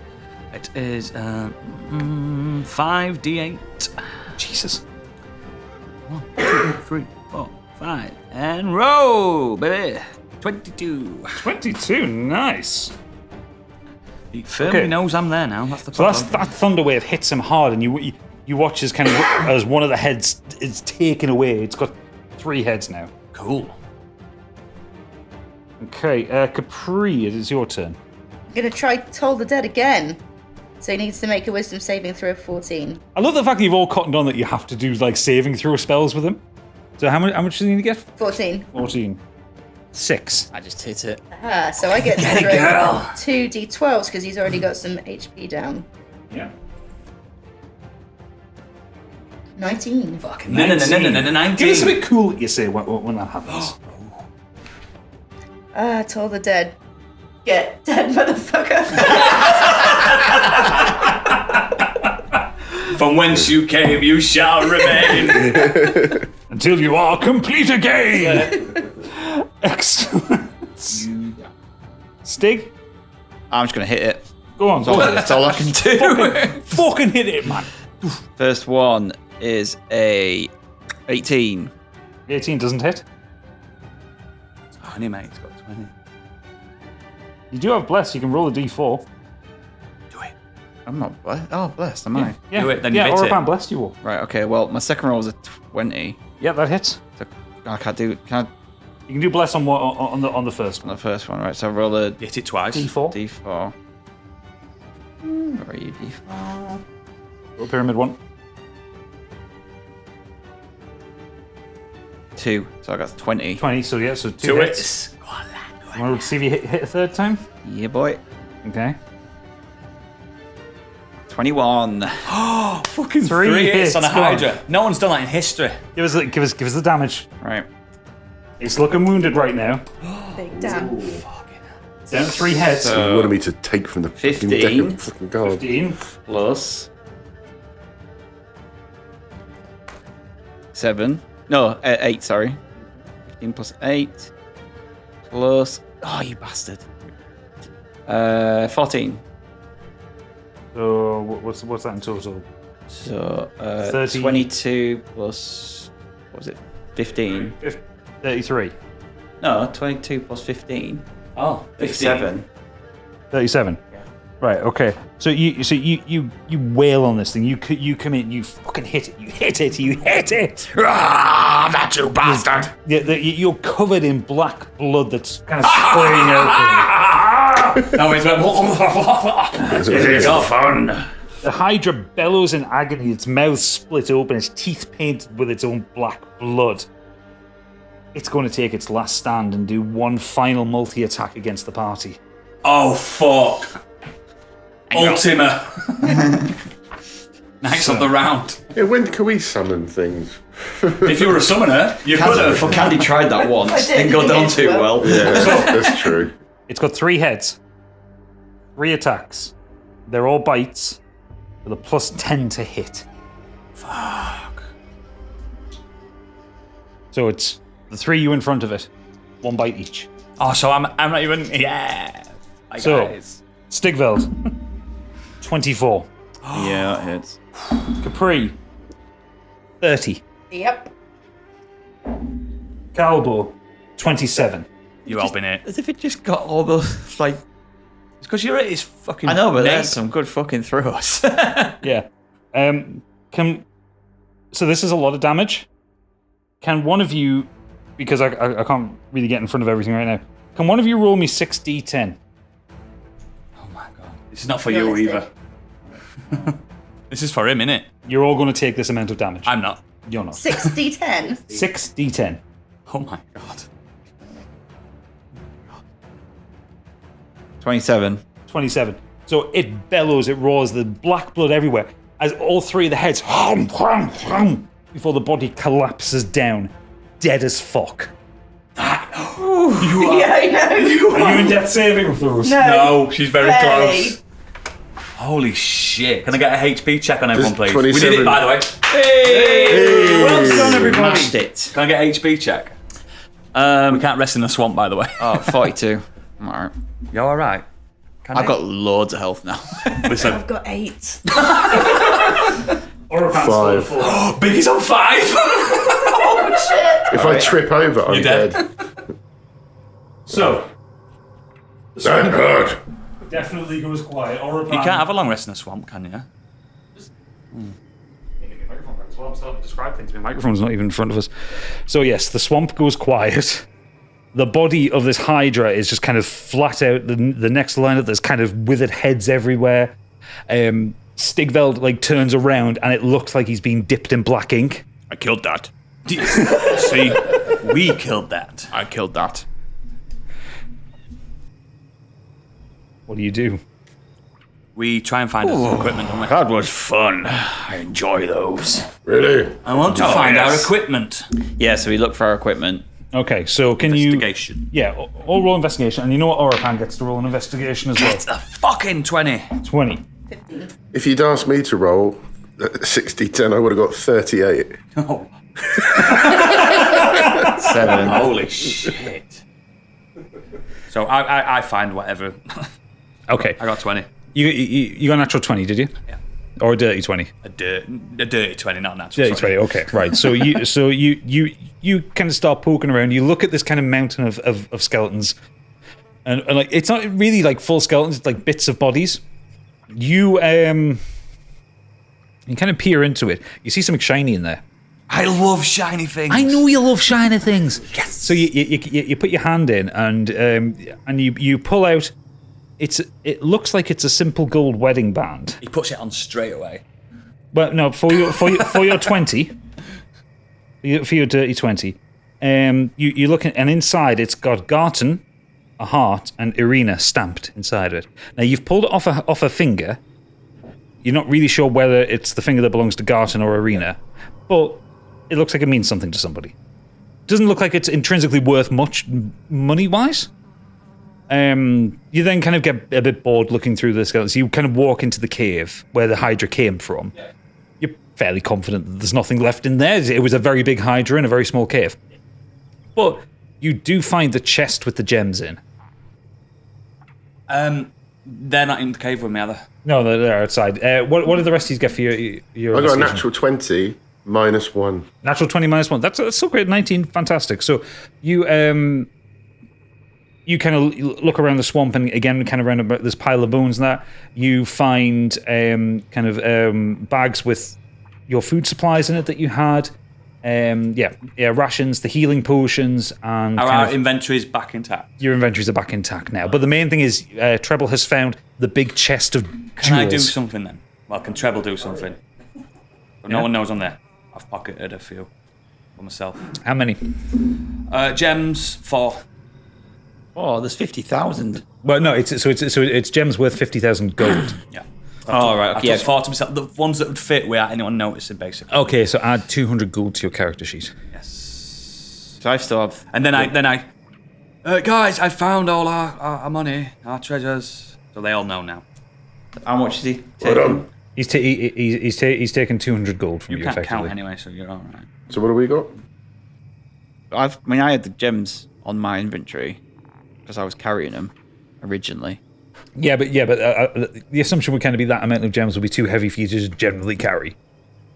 It is 5d8. Jesus. 1, 2, 3, 4, 5. And roll, baby. 22. 22, nice. He firmly Okay. knows I'm there now. That's the So problem. that Thunderwave hits him hard, and you watch as kind of as one of the heads is taken away. It's got 3 heads now. Cool. Okay, Capri, it is your turn. I'm going to try Toll the Dead again. So he needs to make a wisdom saving throw of 14. I love the fact that you've all cottoned on that you have to do like saving throw spells with him. So how much do you need to get? 14. 14. 6. I just hit it. Ah, so I get to Get it, throw girl. 2 d12s because he's already got some HP down. Yeah. 19. Fucking no, 19. It's a bit cool that you say when that happens. Ah, Toll the Dead. Get dead, motherfucker. From whence you came, you shall remain. Until you are complete again. Excellent. Stig, I'm just gonna hit it. go on. Go on. That's all I can do. Fucking hit it, man. First one is a 18. 18 doesn't hit. 20, mate. It's got 20. You do have bless. You can roll a d4. Do it. I'm not blessed. Oh, blessed, am I? Yeah, Do it, then you hit Orapan it. blessed you all. Right, okay, well, my second roll was a 20. Yeah, that hits. So I can't do... Can I, You can do bless on the first on one. the first one, right? So I roll a Hit it twice. D4. D4. Where are you, D4? Roll pyramid 1. 2. So I got 20. 20. So yeah, so 2 Do hits. it. Go on, lad. Go on. Want to see if you hit a third time? Yeah, boy. Okay. 21. Oh, fucking 3 3 hits hits, on a go on. Hydra. No one's done that in history. Give us the damage. Right. It's looking wounded right now. Big damn. Down 3 heads. So- You wanted me to take from the fucking deck 15. of fucking guard. 15. Plus 7. No, 8, sorry. 15 plus 8. Plus... Oh, you bastard. 14. So what's that in total? So, 30. 22 plus... What was it? 15. 33. No, 22 plus 15. Oh, 57. 37. Right. Okay. So you wail on this thing. You come in. You fucking hit it. You hit it. You hit it. Ah, that you bastard! Yeah. You're covered in black blood that's kind of spraying out. No, he's went. It is fun. The Hydra bellows in agony. Its mouth split open. Its teeth painted with its own black blood. It's going to take its last stand and do one final multi-attack against the party. Oh, fuck. Ultima. Next of the round. Yeah, when can we summon things? If you were a summoner, you could have. Candy tried that once. I did, Didn't go it down did too well. Yeah, that's true. It's got 3 heads, 3 attacks. They're all bites with a plus 10 to hit. Fuck. So it's the 3 you in front of it, 1 bite each. Oh, so I'm not even. Yeah. Hi, So- guys. Stigveld, 24. Yeah, that hits. Capri, 30. Yep. Calbo, 27. You helping it. As if it just got all those, like... It's because you're at his fucking. I know, but neck. there's some good fucking throws. Yeah. So this is a lot of damage. Can one of you, because I can't really get in front of everything right now, can one of you roll me 6d10? Oh my god. This is not for you either. This is for him, innit? You're all going to take this amount of damage. I'm not. You're not. 6d10. 6d10. Oh my god. 27. 27. So it bellows, it roars, the black blood everywhere, as all 3 of the heads, before the body collapses down, dead as fuck. Yeah, I know. Are you in death saving throws? No, she's very Barely. close. Holy shit. Can I get a HP check on everyone, please? 27. We did it, by the way. Hey! Well done, everybody. Mashed it. Can I get a HP check? We can't rest in the swamp, by the way. Oh, 42. I'm alright. You alright? I've got loads of health now. Listen. I've got 8. Or a 5. Biggie's on 5! Oh, shit. If I trip over, I'm You're dead. dead. So, That hurt. definitely goes quiet. Or You can't have a long rest in the swamp, can you? I'm starting to describe things. My microphone's not even in front of us. So yes, the swamp goes quiet. The body of this Hydra is just kind of flat out. The next line up, there's kind of withered heads everywhere. Stigveld turns around and it looks like he's been dipped in black ink. I killed that. See, we killed that. I killed that. What do you do? We try and find our equipment, don't we? That was fun. I enjoy those. Really? I want to find our equipment. Yeah, so we look for our equipment. Okay, so can you... Investigation. Yeah, all roll investigation. And you know what? Orapan gets to roll an investigation as well. It's a fucking 20. 20. 15. If you'd asked me to roll 60-10, I would have got 38. Oh, 7. holy shit. So I find whatever. Okay. I got 20. You got a natural 20, did you? Yeah. or a dirty 20? A dirty 20, not a natural. Dirty 20. Okay, right. So you kind of start poking around. You look at this kind of mountain of skeletons, and like it's not really like full skeletons. It's like bits of bodies. You kind of peer into it. You see something shiny in there. I love shiny things. I know you love shiny things. Yes. So you put your hand in and you pull out. It looks like it's a simple gold wedding band. He puts it on straight away. Well, no, for your 20, for your dirty 20, you look at, and inside it's got Garton, a heart, and Irina stamped inside of it. Now you've pulled it off a finger. You're not really sure whether it's the finger that belongs to Garton or Irina, but it looks like it means something to somebody. Doesn't look like it's intrinsically worth much money-wise. You then kind of get a bit bored looking through the skeletons. You kind of walk into the cave where the Hydra came from. Yeah. You're fairly confident that there's nothing left in there. It was a very big Hydra in a very small cave. But you do find the chest with the gems in. They're not in the cave with me, are they? No, they're outside. What did the rest of you get for your I got a natural 20 -1. Natural 20 -1. That's so great. 19, fantastic. So you kind of look around the swamp and again kind of around about this pile of bones and that. You find bags with your food supplies in it that you had. Rations, the healing potions, and our inventory's back intact. Your inventories are back intact now. But the main thing is Treble has found the big chest of jewels. Can I do something then? Well, can Treble do something? But no one knows on there. I've pocketed a few for myself. How many? Gems, 4. Oh, there's 50,000. Well, no, it's gems worth 50,000 gold. Yeah. Oh, right. Okay. I've 4 to myself. The ones that would fit without anyone noticing, basically. Okay, so add 200 gold to your character sheet. Yes. So I still have. And then I guys, I found all our money, our treasures. So they all know now. How much is he Well taking? done. He's taken 200 gold from you, You can't effectively. count anyway, so you're all right. So what do we got? I had the gems on my inventory because I was carrying them originally. Yeah, but the assumption would kind of be that amount of gems would be too heavy for you to just generally carry.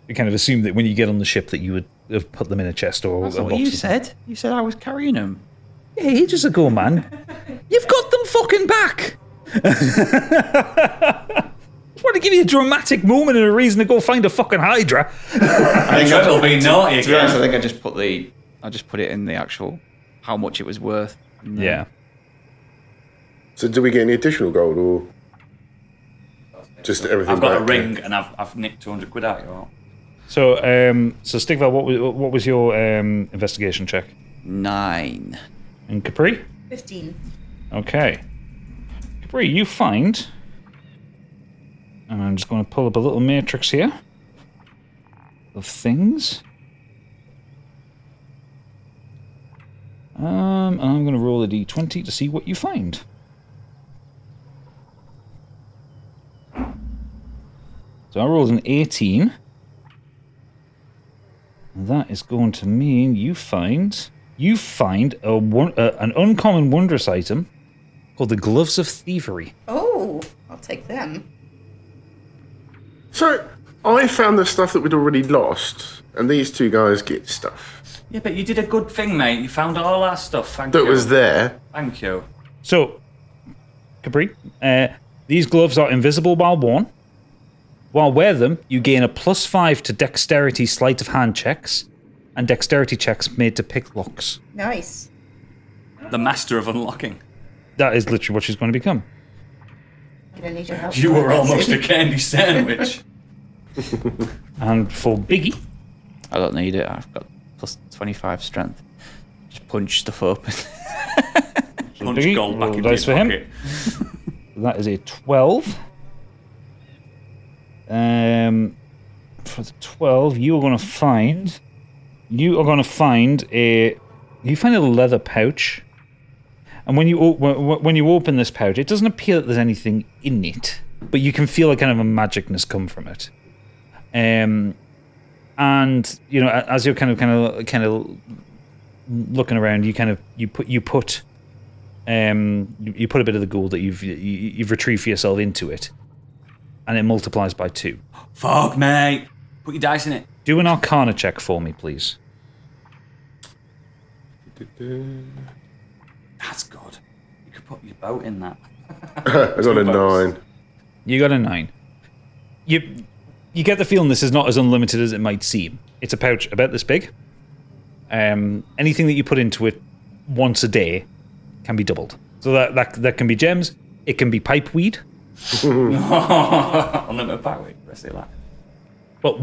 You kind of assume that when you get on the ship that you would have put them in a chest or That's a what box. you said. You said I was carrying them. Yeah, ages ago, man. You've got them fucking back. I want to give you a dramatic moment and a reason to go find a fucking Hydra. I think it'll be naughty To be honest, I again. think I just put it in the actual how much it was worth. Yeah. So do we get any additional gold or just everything? I've got a back? ring and I've nicked 200 quid out of you all. So, Stigval, what was your investigation check? 9. And Capri? 15. Okay. Capri, you find... And I'm just going to pull up a little matrix here of things. And I'm going to roll a d20 to see what you find. So I rolled an 18. That is going to mean you find an uncommon wondrous item called the Gloves of Thievery. Oh, I'll take them. So I found the stuff that we'd already lost, and these two guys get stuff Yeah, but you did a good thing, mate. You found all our stuff. Thank you. that was there. Thank you. So, Capri, these gloves are invisible while worn. While wear them, you gain a +5 to dexterity sleight of hand checks and dexterity checks made to pick locks. Nice. The master of unlocking. That is literally what she's going to become. I'm gonna need your help. You were almost a candy sandwich. And for Biggie, I don't need it. I've got +25 strength. Just punch stuff open. Punch Biggie, gold back roll in dice your for him. pocket. that is a 12. For the 12, you are going to find a leather pouch. And when you open this pouch, it doesn't appear that there's anything in it, but you can feel a kind of a magicness come from it. And you know, as you're kind of looking around, you put a bit of the gold that you've retrieved for yourself into it, and it multiplies by 2. Fuck, mate. Put your dice in it. Do an Arcana check for me, please. That's good. You could put your boat in that. I got a 9. You got a 9. You get the feeling this is not as unlimited as it might seem. It's a pouch about this big. Anything that you put into it once a day can be doubled. So that can be gems. It can be pipe weed. Unlimited pipe weed. Rest of your life. But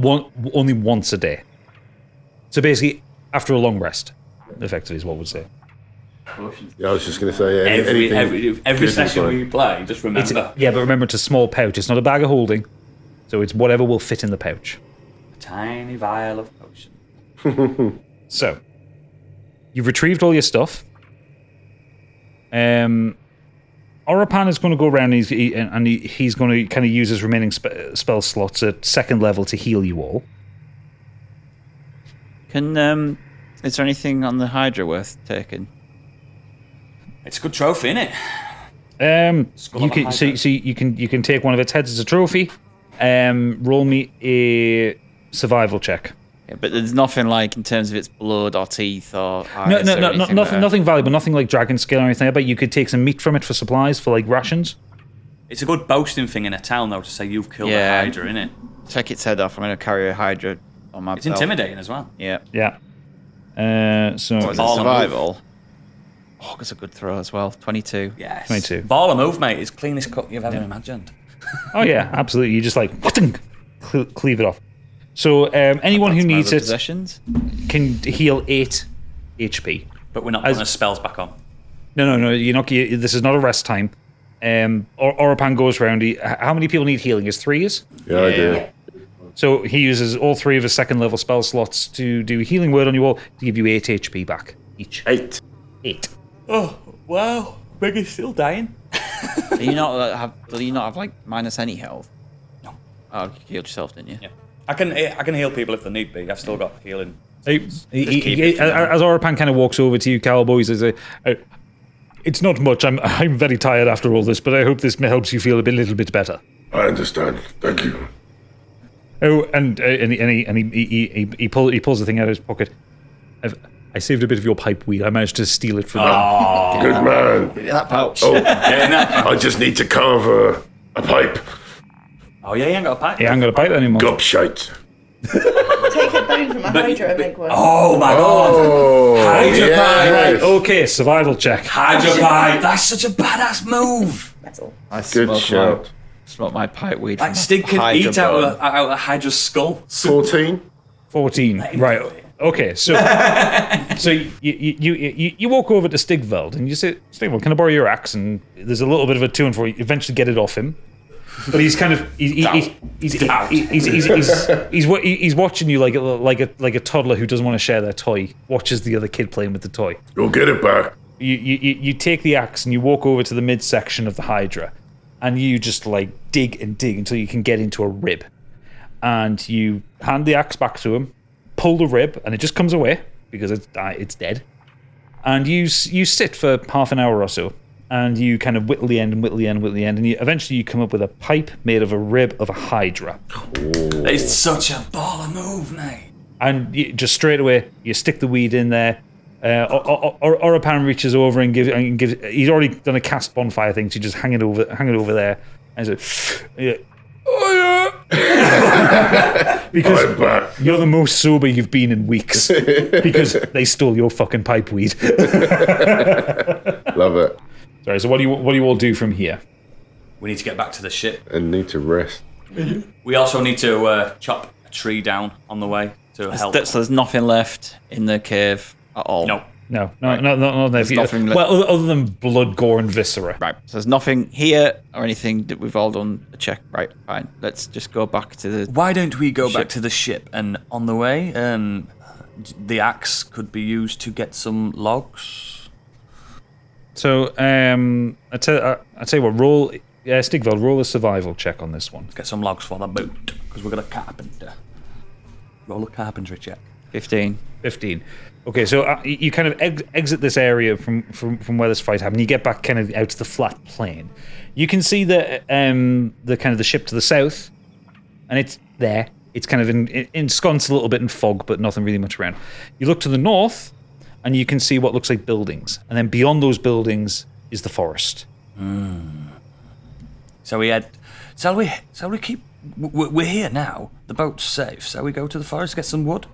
only once a day. So basically, after a long rest, effectively is what we'd say. Yeah, I was just going to say, anything every session we play, just remember. Yeah, but remember, it's a small pouch. It's not a bag of holding. So it's whatever will fit in the pouch. A tiny vial of potion. So, you've retrieved all your stuff. Orapan is going to go around and he's going to kind of use his remaining spell slots at 2nd level to heal you all. Is there anything on the Hydra worth taking? It's a good trophy, isn't it? You can take one of its heads as a trophy. Roll me a survival check. Yeah, but there's nothing like in terms of its blood or teeth or eyes nothing valuable, nothing like dragon scale or anything. I bet you could take some meat from it for supplies, for like rations. It's a good boasting thing in a town, though, to say you've killed a Hydra, innit? Take its head off. I'm going to carry a Hydra on my belt. It's intimidating as well. Yeah. Yeah. So what is it, survival? Oh, that's a good throw as well. 22. Yes. 22. Ball of move, mate. It's cleanest cut you've ever imagined. Oh yeah, absolutely. You just like cleave it off. So anyone who needs it can heal 8 HP. But we're not putting our spells back on. No. You're not. This is not a rest time. Orapan goes round. How many people need healing? Is 3? Yeah, I do. So he uses all 3 of his 2nd level spell slots to do healing word on you all to give you 8 HP back each. 8. Oh wow! Biggy's still dying. Do you not have like minus any health? No. Oh, you healed yourself, didn't you? Yeah. I can heal people if they need be. I've still got healing. As Orapan kind of walks over to you, cowboy, he says, "It's not much. I'm very tired after all this, but I hope this helps you feel a little bit better." I understand. Thank you. Oh, and he pulls the thing out of his pocket. I saved a bit of your pipe weed. I managed to steal it from Oh, good man. That pouch. Oh, I just need to carve a pipe. Oh yeah, he ain't got a pipe. He ain't got a pipe anymore. Gobshite. Take a bone from a Hydra and make one. Oh my god! Hydra pipe. Right, okay, survival check. Hydra pipe. That's such a badass move. That's all. Good shout. Smoke my pipe weed. Like Stig can eat out of Hydra's skull. 14. 14. Right. Okay, so you walk over to Stigveld and you say, Stigveld, can I borrow your axe? And there's a little bit of a to and fro. You eventually get it off him, but he's kind of he's watching you like a toddler who doesn't want to share their toy. Watches the other kid playing with the toy. You'll get it back. You take the axe and you walk over to the midsection of the Hydra, and you just like dig and dig until you can get into a rib, and you hand the axe back to him. Pull the rib, and it just comes away because it's dead. And you sit for half an hour or so, and you kind of whittle the end, and eventually you come up with a pipe made of a rib of a Hydra. It's such a baller move, mate. And you, just straight away, you stick the weed in there. Orapan reaches over and gives. He's already done a cast bonfire thing, so you just hang it over there, and so. Oh yeah! Because you're the most sober you've been in weeks. Because they stole your fucking pipe weed. Love it. Sorry. So what do you all do from here? We need to get back to the ship. And need to rest. We also need to chop a tree down on the way to help. So there's nothing left in the cave at all. No. No. Nothing well, other than blood, gore, and viscera. Right. So there's nothing here or anything that we've all done a check. Right. Fine. Let's just go back to the. Why don't we go back to the ship, and on the way, the axe could be used to get some logs. So I tell you what. Roll. Stigveld, roll a survival check on this one. Get some logs for the boat because we've got a carpenter. Roll a carpentry check. 15. 15. Okay, so you kind of exit this area from where this fight happened. You get back kind of out to the flat plain. You can see the kind of the ship to the south, and it's there. It's kind of ensconced a little bit in fog, but nothing really much around. You look to the north, and you can see what looks like buildings, and then beyond those buildings is the forest. So we had. Shall we keep? We're here now. The boat's safe. Shall we go to the forest get some wood?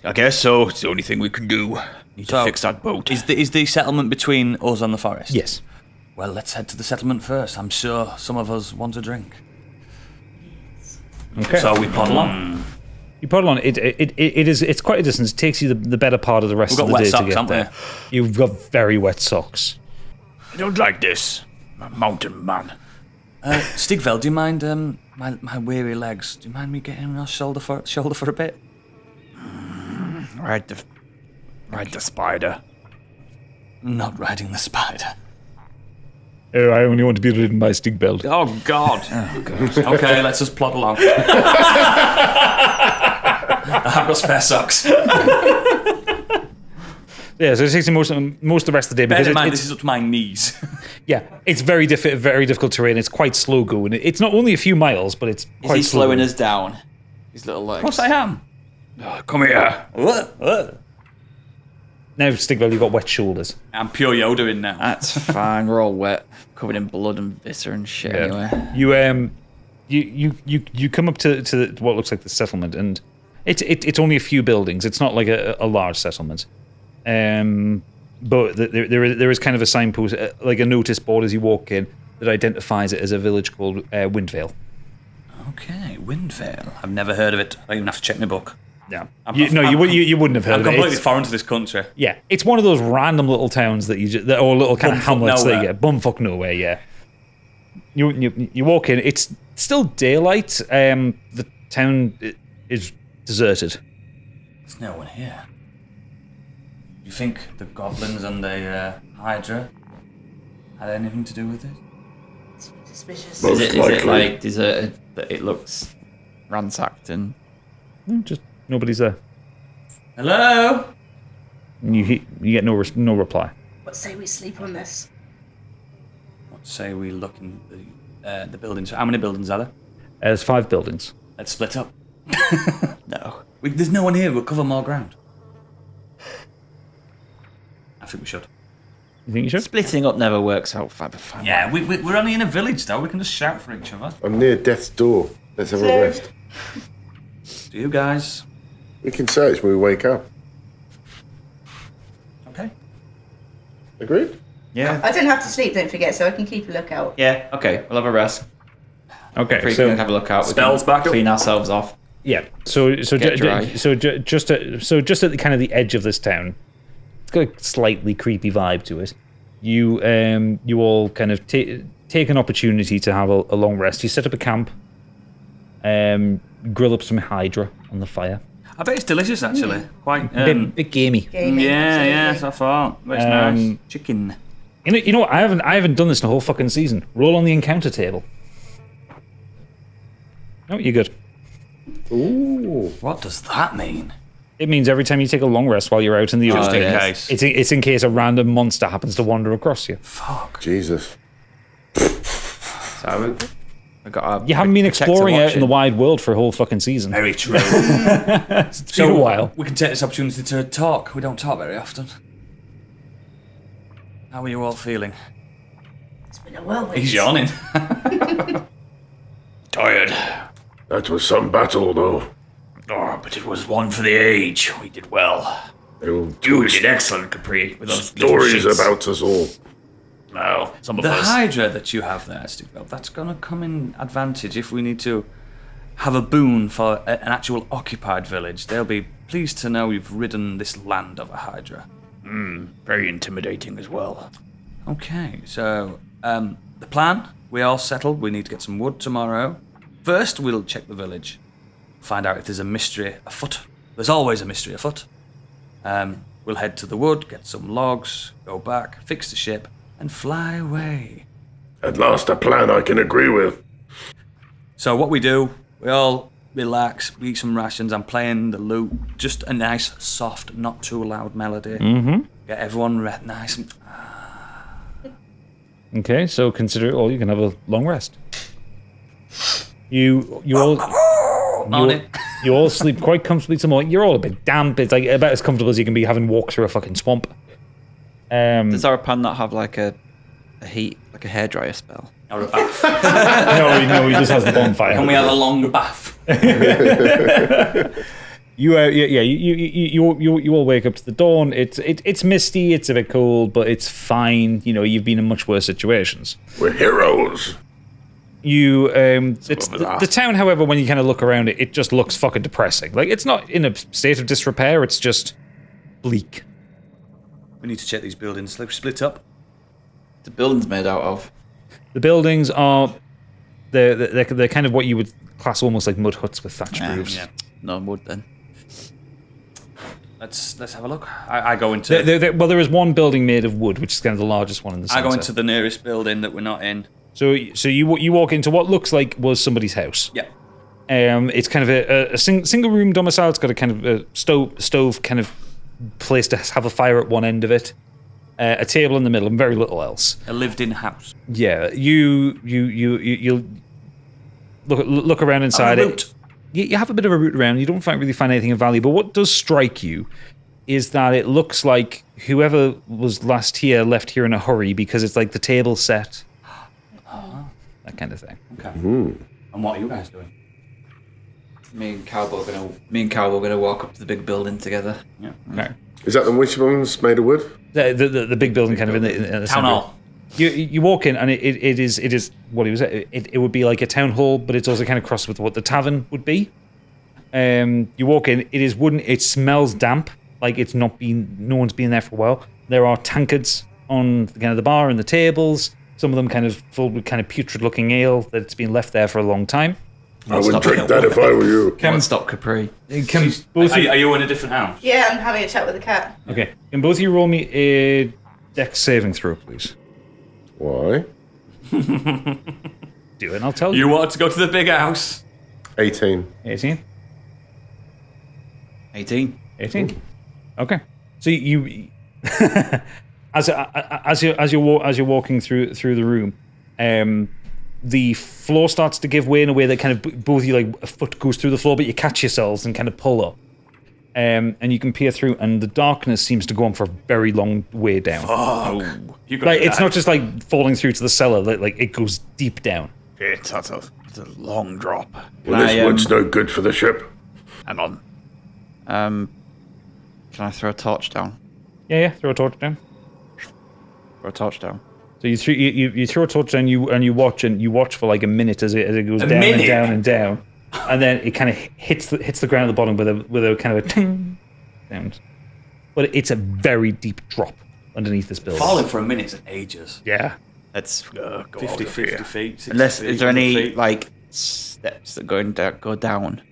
I guess so. It's the only thing we can do. Need to fix that boat. Is the settlement between us and the forest? Yes. Well, let's head to the settlement first. I'm sure some of us want a drink. Okay. So we paddle on. You paddle on. It's quite a distance. It takes you the better part of the rest of the day to get there. You've got very wet socks. I don't like this. I'm a mountain man. Stigvel, do you mind my weary legs? Do you mind me getting on shoulder for a bit? Ride the spider. I'm not riding the spider. Oh, I only want to be ridden by Stigbeld. Oh God. Okay, let's just plod along. I have got spare socks. Yeah, so it takes you most of the rest of the day because this is up to my knees. Yeah, it's very difficult terrain. It's quite slow going. It's not only a few miles, but it's quite slow. Slowing us down? His little legs. Of course I am. Come here. Now, Stigwell, you've got wet shoulders. I'm pure Yoda in now. That's fine. We're all wet, covered in blood and viscera and shit. Anyway, you come up to what looks like the settlement, and it's only a few buildings. It's not like a large settlement. But there is kind of a signpost, like a notice board as you walk in, that identifies it as a village called Windvale. Okay, Windvale. I've never heard of it. I even have to check my book. Yeah, you wouldn't have heard of it. I'm completely foreign to this country. Yeah, it's one of those random little towns that or little kind of hamlets that you get. Bumfuck nowhere. Yeah. You walk in. It's still daylight. The town is deserted. There's no one here. You think the goblins and the Hydra had anything to do with it? Suspicious. is it like deserted that it looks ransacked and Just nobody's there. Hello? And you get no reply. What say we sleep on this? What say we look in the buildings? How many buildings are there? There's 5 buildings. Let's split up. no? There's no one here. We'll cover more ground. I think we should. You think you should? Splitting up never works out fine. Yeah, we're only in a village though. We can just shout for each other. I'm near death's door. Let's have a rest. Do you guys? We can search when we wake up. Okay. Agreed? Yeah. I don't have to sleep, don't forget, so I can keep a lookout. Yeah. Okay. We'll have a rest. Okay, So we can have a look out. Spells back up. Clean ourselves off. Yeah. So just at the kind of the edge of this town, it's got a slightly creepy vibe to it. You all kind of take an opportunity to have a long rest. You set up a camp, grill up some Hydra on the fire. I bet it's delicious actually. Quite Bit gamey. Gaming, yeah, absolutely. so far. It's nice. Chicken. You know what? I haven't done this in a whole fucking season. Roll on the encounter table. Oh, you're good. Ooh. What does that mean? It means every time you take a long rest while you're out in the Just open, in case. it's in case a random monster happens to wander across you. Fuck. Jesus. So we got. You haven't been exploring out in the wide world for a whole fucking season. Very true. It's been a while. We can take this opportunity to talk. We don't talk very often. How are you all feeling? It's been a whirlwind. He's yawning. Tired. That was some battle, though. Oh, but it was one for the age. We did well. You did excellent, Capri, with those Stories little shits. about us all. Well, some of The us. Hydra that you have there, Stigwell, that's going to come in advantage if we need to have a boon for an actual occupied village. They'll be pleased to know you've ridden this land of a Hydra. Very intimidating as well. Okay, so the plan, we all settled. We need to get some wood tomorrow. First, we'll check the village, find out if there's a mystery afoot. There's always a mystery afoot. We'll head to the wood, get some logs, go back, fix the ship, and fly away. At last, a plan I can agree with. So what we do, we relax, eat some rations. I'm playing the lute, just a nice, soft, not too loud melody. Mm-hmm. Get everyone nice and. Okay, so consider it all. You can have a long rest. You all sleep quite comfortably tomorrow. You're all a bit damp. It's like about as comfortable as you can be having walked through a fucking swamp. Does Arapan not have like a heat, like a hairdryer spell? Or a bath. No, he just has the bonfire. Can we have a longer bath? You all wake up to the dawn. It's misty. It's a bit cold, but it's fine. You know, you've been in much worse situations. We're heroes. The town, however, when you kind of look around it, it just looks fucking depressing. Like, it's not in a state of disrepair. It's just bleak. We need to check these buildings. Let's split up. The building's made out of. The buildings are they're kind of what you would class almost like mud huts with thatch roofs. Yeah. No wood then. Let's have a look. I go into. There is one building made of wood, which is kind of the largest one in the center. I go into the nearest building that we're not in. So you walk into what looks like was somebody's house. Yeah. It's kind of a single room domicile. It's got a kind of a stove kind of place to have a fire at one end of it. A table in the middle, and very little else. A lived-in house. Yeah, you look around inside it. You have a bit of a route around. You don't really find anything of value, but what does strike you is that it looks like whoever was last here left here in a hurry because it's like the table set, that kind of thing. Okay. And what are you guys doing? Me and Cowboy are gonna walk up to the big building together. Yeah. Okay. Is that the which one's made of wood? The big building kind of in the Town center. hall. You walk in and it is what it was. It would be like a town hall, but it's also kind of crossed with what the tavern would be. You walk in. It is wooden. It smells damp, like it's not been. No one's been there for a while. There are tankards on kind of the bar and the tables. Some of them kind of full with kind of putrid-looking ale that's been left there for a long time. I would drink that if I were you. Can't stop Capri. Are you in a different house? Yeah, I'm having a chat with the cat. Okay. Can both of you roll me a dex saving throw, please? Why? Do it, and I'll tell you. You wanted to go to the big house. 18. 18. 18. 18. Okay. So you, as you're walking through the room, the floor starts to give way in a way that kind of both you like a foot goes through the floor, but you catch yourselves and kind of pull up. And you can peer through, and the darkness seems to go on for a very long way down. Like it's not just like falling through to the cellar; like it goes deep down. It's a long drop. Well, this wood's no good for the ship. Hang on. Can I throw a torch down? Yeah. Throw a torch down. Throw a torch down. So you throw a torch down, and you watch for like a minute as it goes down and down and down, and then it kind of hits the ground at the bottom with a kind of a ting sound. But it's a very deep drop underneath this building. Falling for a minute is ages. Yeah. That's 50 feet. 60 unless feet, is there any 100 feet? like steps that go down?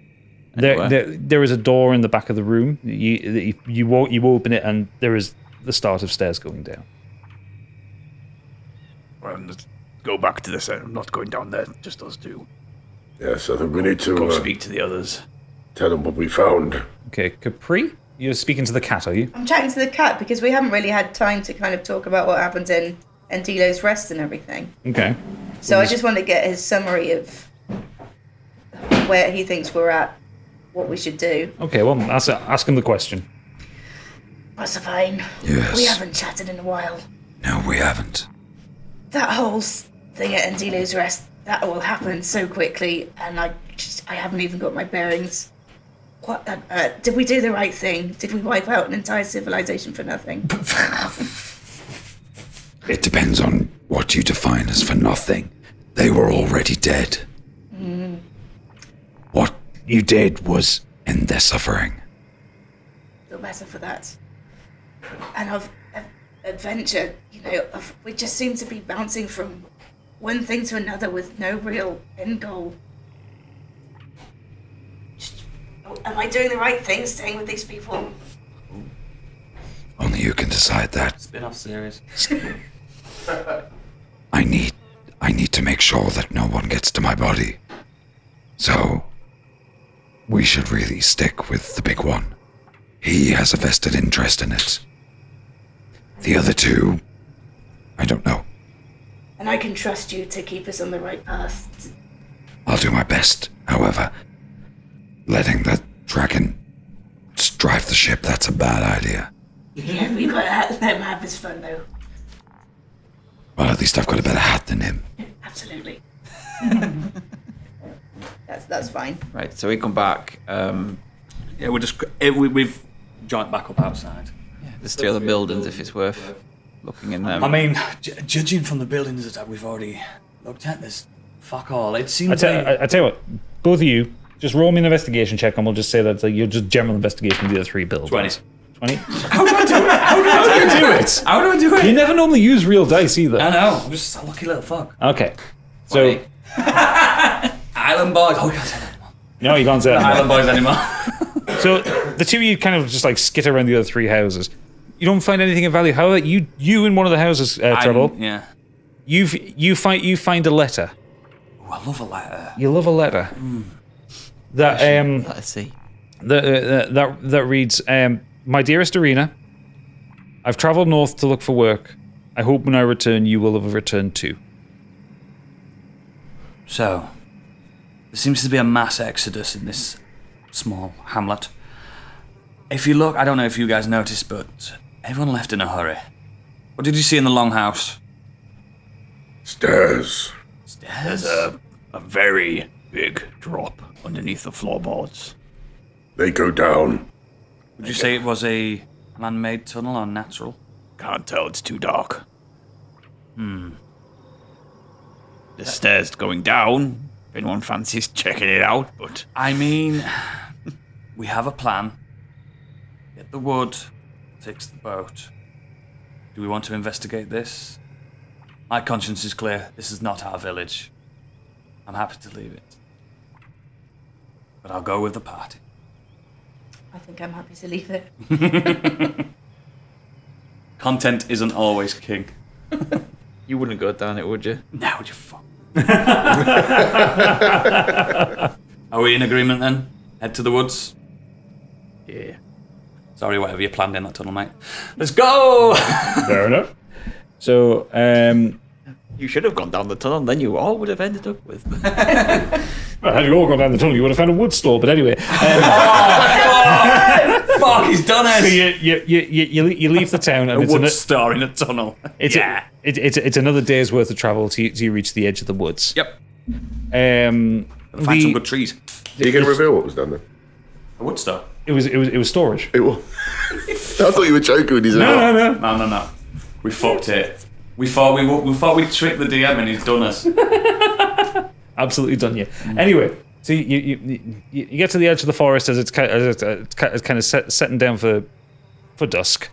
There is a door in the back of the room. You open it, and there is the start of stairs going down. Well, let's go back to this. I'm not going down there. Just us two. Yes, I think we need to Go speak to the others. tell them what we found. Okay, Capri, you're speaking to the cat, are you? I'm chatting to the cat because we haven't really had time to kind of talk about what happened in Endilo's rest and everything. Okay. So I just want to get his summary of where he thinks we're at, what we should do. Okay, well, ask him the question. Proserpine, Yes. we haven't chatted in a while. No, we haven't. That whole thing at Endilo's rest, that all happened so quickly, and I haven't even got my bearings. What? Did we do the right thing? Did we wipe out an entire civilization for nothing? It depends on what you define as for nothing. They were already dead. What you did was end their suffering. Feel better for that. And of adventure, we just seem to be bouncing from one thing to another with no real end goal. Am I doing the right thing staying with these people? Only you can decide that. Spin-off series. I need to make sure that no one gets to my body. So, we should really stick with the big one. He has a vested interest in it. The other two, I don't know. And I can trust you to keep us on the right path. I'll do my best. However, letting the dragon drive the ship, that's a bad idea. Yeah, we gotta let him have his fun, though. Well, at least I've got a better hat than him. Absolutely. That's fine. Right, so we come back. Yeah, we've joined back up outside. There's 3 other buildings if it's worth looking in them. I mean, judging from the buildings that we've already looked at, there's fuck all. It I seems tell you what, both of you, just roll me an investigation check, and we'll just say that you're just general investigation of the other 3 buildings. 20. 20? How do I do it? How do I do it? How do I do it? You never normally use real dice either. I know. I'm just a lucky little fuck. Okay. So, Island Boys. Oh, you can't say that anymore. no, you can't say that. Island Boys anymore. So, the 2 of you kind of just like skitter around the other 3 houses. You don't find anything of value. However, you in one of the houses, Trouble, Yeah. you find a letter. Oh, I love a letter. You love a letter. That Let's see. that reads, "My dearest Arena, I've travelled north to look for work. I hope when I return, you will have returned too." So, there seems to be a mass exodus in this small hamlet. If you look, I don't know if you guys noticed, but everyone left in a hurry. What did you see in the longhouse? Stairs. There's a very big drop underneath the floorboards. They go down. Would you say it was a man-made tunnel or natural? Can't tell, it's too dark. The stairs going down, if anyone fancies checking it out, but... I mean, we have a plan. Get the wood, fix the boat. Do we want to investigate this? My conscience is clear. This is not our village. I'm happy to leave it. But I'll go with the party. I think I'm happy to leave it. Content isn't always king. You wouldn't go down it, would you? Now you fuck. Are we in agreement then? Head to the woods? Yeah. Sorry, whatever you planned in that tunnel, mate. Let's go! Fair enough. So, You should have gone down the tunnel, and then you all would have ended up with... well, had you all gone down the tunnel, you would have found a wood store. But anyway, Fuck, he's done so it! you leave the town, and A it's wood star in a tunnel. it's another day's worth of travel till you reach the edge of the woods. Yep. Um, Find some good trees. Are you going to reveal what was done there? A wood star? It was storage. It was. I thought you were joking when you said that. No. We fucked it. We thought we'd tricked the DM and he's done us. Absolutely done you. Anyway, so you get to the edge of the forest as it's kind of setting down for dusk.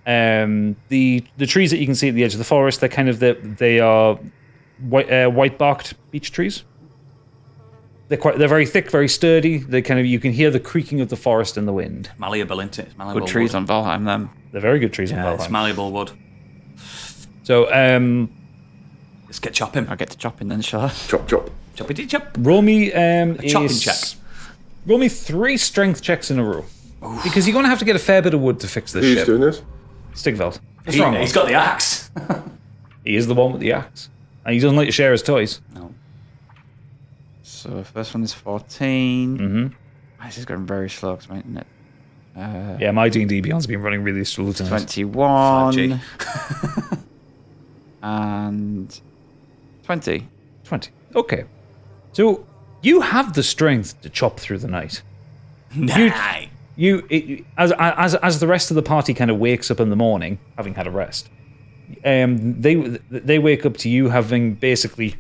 The trees that you can see at the edge of the forest, they are white barked beech trees. They're very thick, very sturdy. You can hear the creaking of the forest in the wind. Malleable, isn't it? It's malleable Good trees wood. on Valheim, them. They're very good trees in Yeah, it's Valheim. malleable wood. So Let's get chopping. I'll get to chopping then, shall I? Chop, chop. Choppity chop. roll me chopping check. Roll me 3 strength checks in a row. Because you're going to have to get a fair bit of wood to fix this Who's ship. doing this? Stigveld. The strong one. He's got the axe. He is the one with the axe. And he doesn't like to share his toys. No. So first one is 14. Mm-hmm. This is going very slow, because my internet... Yeah, my D&D Beyond's been running really slow tonight. 21. 5G. And 20. 20. Okay. So you have the strength to chop through the night. Nah. As the rest of the party kind of wakes up in the morning, having had a rest, they wake up to you having basically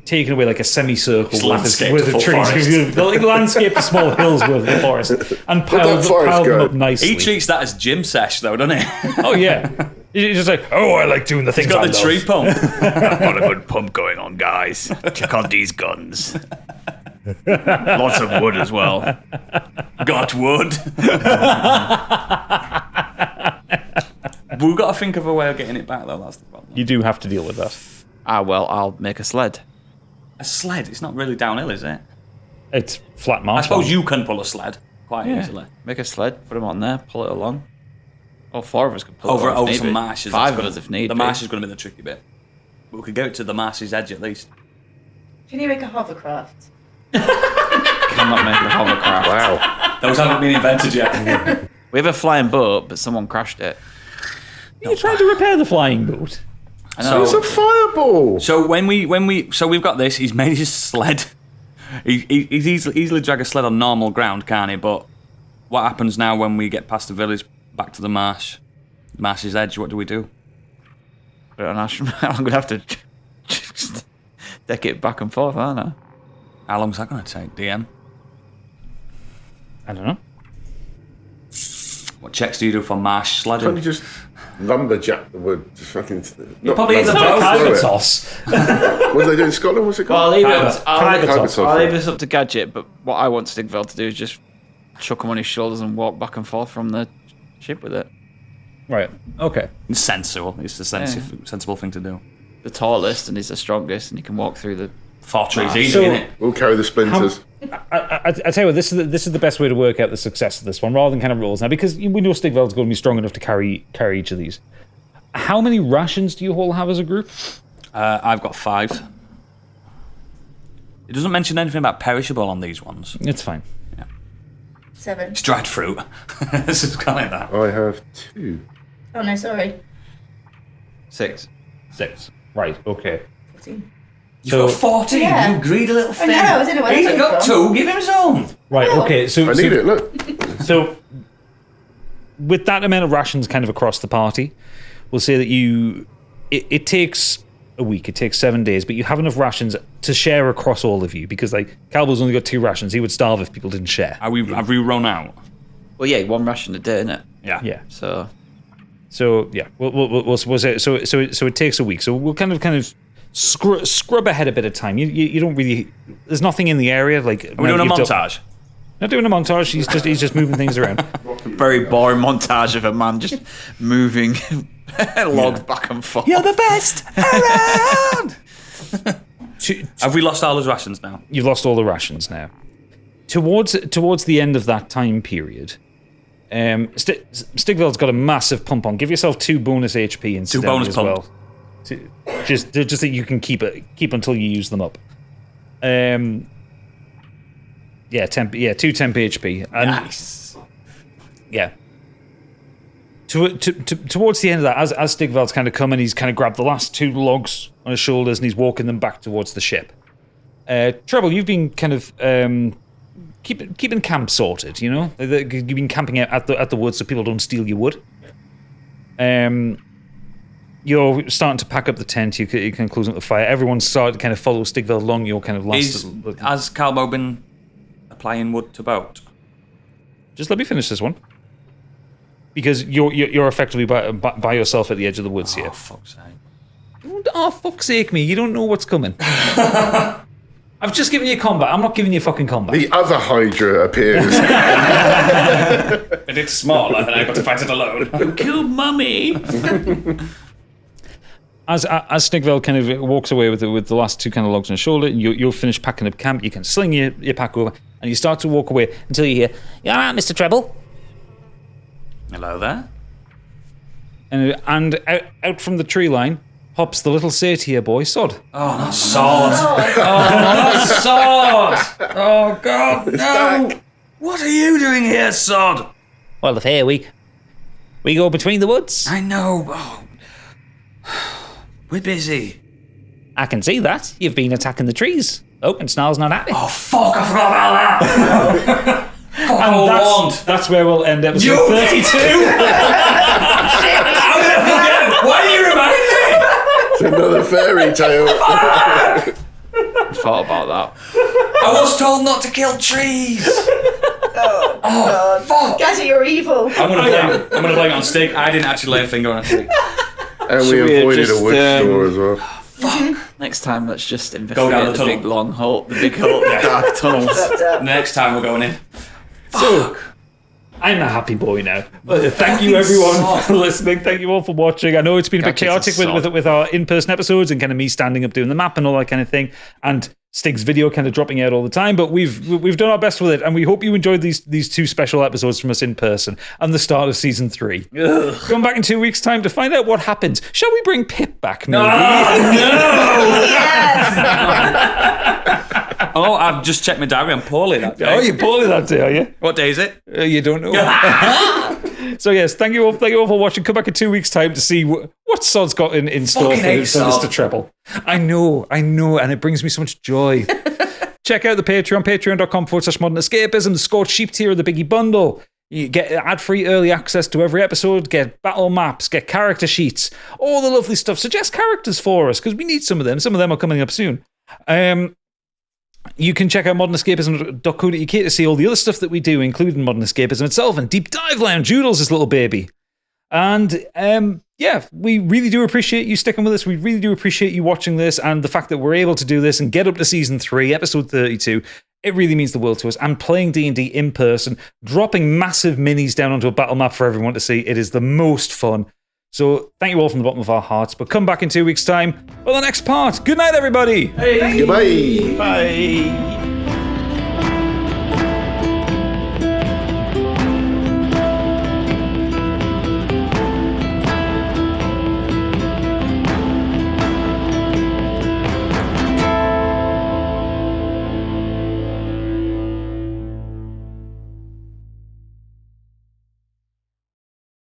taken away like a semicircle Landscape with trees, like landscape of small hills with the forest, and piled them up nicely. He treats that as gym sesh, though, doesn't he? Oh yeah. He's just like, oh, I like doing the things He's got I the love. tree pump. I've got a good pump going on, guys. Check out these guns. Lots of wood as well. Got wood. We've got to think of a way of getting it back, though. That's the problem. You do have to deal with that. Well, I'll make a sled. A sled? It's not really downhill, is it? It's flat I marsh. suppose you can pull a sled quite Yeah. easily. Make a sled, put him on there, pull it along. All 4 of us can pull Over it along if some need be. marshes. 5 of us if need The be. marsh is going to be the tricky bit. But we could go to the marsh's edge at least. Can you make a hovercraft? Cannot make a hovercraft. Wow. Those haven't been invented yet. We have a flying boat, but someone crashed it. You're trying to repair the flying boat. I know. It's a fireball. So we've got this. He's made his sled. He's easily drag a sled on normal ground, can't he? But what happens now when we get past the village, back to the marsh's edge? What do we do? Put it on Ash. I'm going to have to just deck it back and forth, aren't I? How long's that going to take, DM? I don't know. What checks do you do for marsh sledding? Can't you just lumberjack the wood? Just fucking. You probably not hit the lumberjack boat. through it. Toss. What do they do in Scotland? What's it Well, I'll called? leave it Kyber. up. I'll leave Kyber. this up to Gadget, but what I want Stigveld to do is just chuck him on his shoulders and walk back and forth from the ship with it. Right. Okay. It's sensible. It's the sensible thing to do. The tallest and he's the strongest, and he can walk through the. 4 trees So- easy, innit? We'll carry the splinters. I tell you what, this is the best way to work out the success of this one, rather than kind of rules now, because we know Stigveld's going to be strong enough to carry each of these. How many rations do you all have as a group? I've got 5. It doesn't mention anything about perishable on these ones. It's fine. 7. It's dried fruit. This is kind of like that. I have 2. Oh no, sorry. 6. 6. Right. Okay. 14. You've got 14, Yeah. you greedy little thing. know, I was in a way He's I came got from. 2, give him his own. Right. Okay. So I need it. Look. So, with that amount of rations kind of across the party, we'll say that it takes a week, it takes 7 days, but you have enough rations to share across all of you, because like Calbo's only got 2 rations. He would starve if people didn't share. Have we run out? Well, yeah, 1 ration a day, innit? Yeah. Yeah. So Yeah, we'll say so it takes a week. So we'll kind of scrub ahead a bit of time. You don't really. There's nothing in the area like. Are we doing a montage? Not doing a montage. He's just moving things around. very boring montage of a man just moving logs back and forth. You're the best around! Have we lost all his rations now? You've lost all the rations now. Towards the end of that time period, Stigveld's got a massive pump on. Give yourself 2 bonus HP incidentally bonus as pump. well. Just that you can keep until you use them up. 2 temp HP. And Nice. yeah. Towards the end of that, as Stigveld's kind of come and he's kind of grabbed the last 2 logs on his shoulders and he's walking them back towards the ship. Treble, you've been kind of keeping camp sorted, you know? You've been camping out at the woods so people don't steal your wood. You're starting to pack up the tent, you can close up the fire. Everyone's started to kind of follow Stigveld along your kind of last... Has Calbo been applying wood to boat? Just let me finish this one. Because you're effectively by yourself at the edge of the woods here. Oh, fuck's sake. Oh, fuck's sake, me. You don't know what's coming. I've just given you combat. I'm not giving you fucking combat. The other Hydra appears. But it's smaller and I got to fight it alone. Kill mummy. As Stigveld kind of walks away with the last 2 kind of logs on his shoulder, and you'll finish packing up camp, you can sling your pack over, and you start to walk away until you hear, "You all right, Mr. Treble?" Hello there. And out from the tree line pops the little satyr boy, Sod. Oh, not sword. Not sword. Oh, God, no. What are you doing here, sod? Well, if here we go between the woods. I know. Oh. We're busy. I can see that. You've been attacking the trees. Oh, and Snarl's not happy. Oh, fuck, I forgot about that. Fuck, That's where we'll end episode You- 32. How did I forget? Why do you remind me? It's another fairy tale. Thought about that. I was told not to kill trees. Fuck. Gadget, you're evil. I'm gonna blame it on Stig. I didn't actually lay a finger on a tree. And we Should we avoided just, a wood store as well. Next time, let's just down investigate the the tunnel. big long hole, the big hole, the dark tunnels. Next time we're going in. So, I'm a happy boy now. Thank you everyone for listening. Thank you all for watching. I know it's been a bit Gadget's a chaotic with our in-person episodes and kind of me standing up doing the map and all that kind of thing. And Stig's video kind of dropping out all the time, but we've done our best with it, and we hope you enjoyed these 2 special episodes from us in person and the start of season 3. Ugh. Come back in 2 weeks' time to find out what happens. Shall we bring Pip back? Maybe? No! Oh, I've just checked my diary. I'm poorly that day. Oh, you're poorly that day, are you? What day is it? You don't know. So yes, thank you all for watching. Come back in 2 weeks' time to see what Sod's got in store for Mr. Treble. I know, and it brings me so much joy. Check out the Patreon, patreon.com/modernescapism, the Scorched Sheep tier of the Biggie Bundle. You get ad-free early access to every episode, get battle maps, get character sheets, all the lovely stuff. Suggest characters for us, because we need some of them. Some of them are coming up soon. You can check out modernescapism.co.uk to see all the other stuff that we do, including Modern Escapism itself and Deep Dive Lounge, Joodles, this little baby. And we really do appreciate you sticking with us. We really do appreciate you watching this, and the fact that we're able to do this and get up to season 3, episode 32. It really means the world to us. And playing D&D in person, dropping massive minis down onto a battle map for everyone to see. It is the most fun. So thank you all from the bottom of our hearts. But come back in 2 weeks' time for the next part. Good night, everybody. Goodbye. Bye.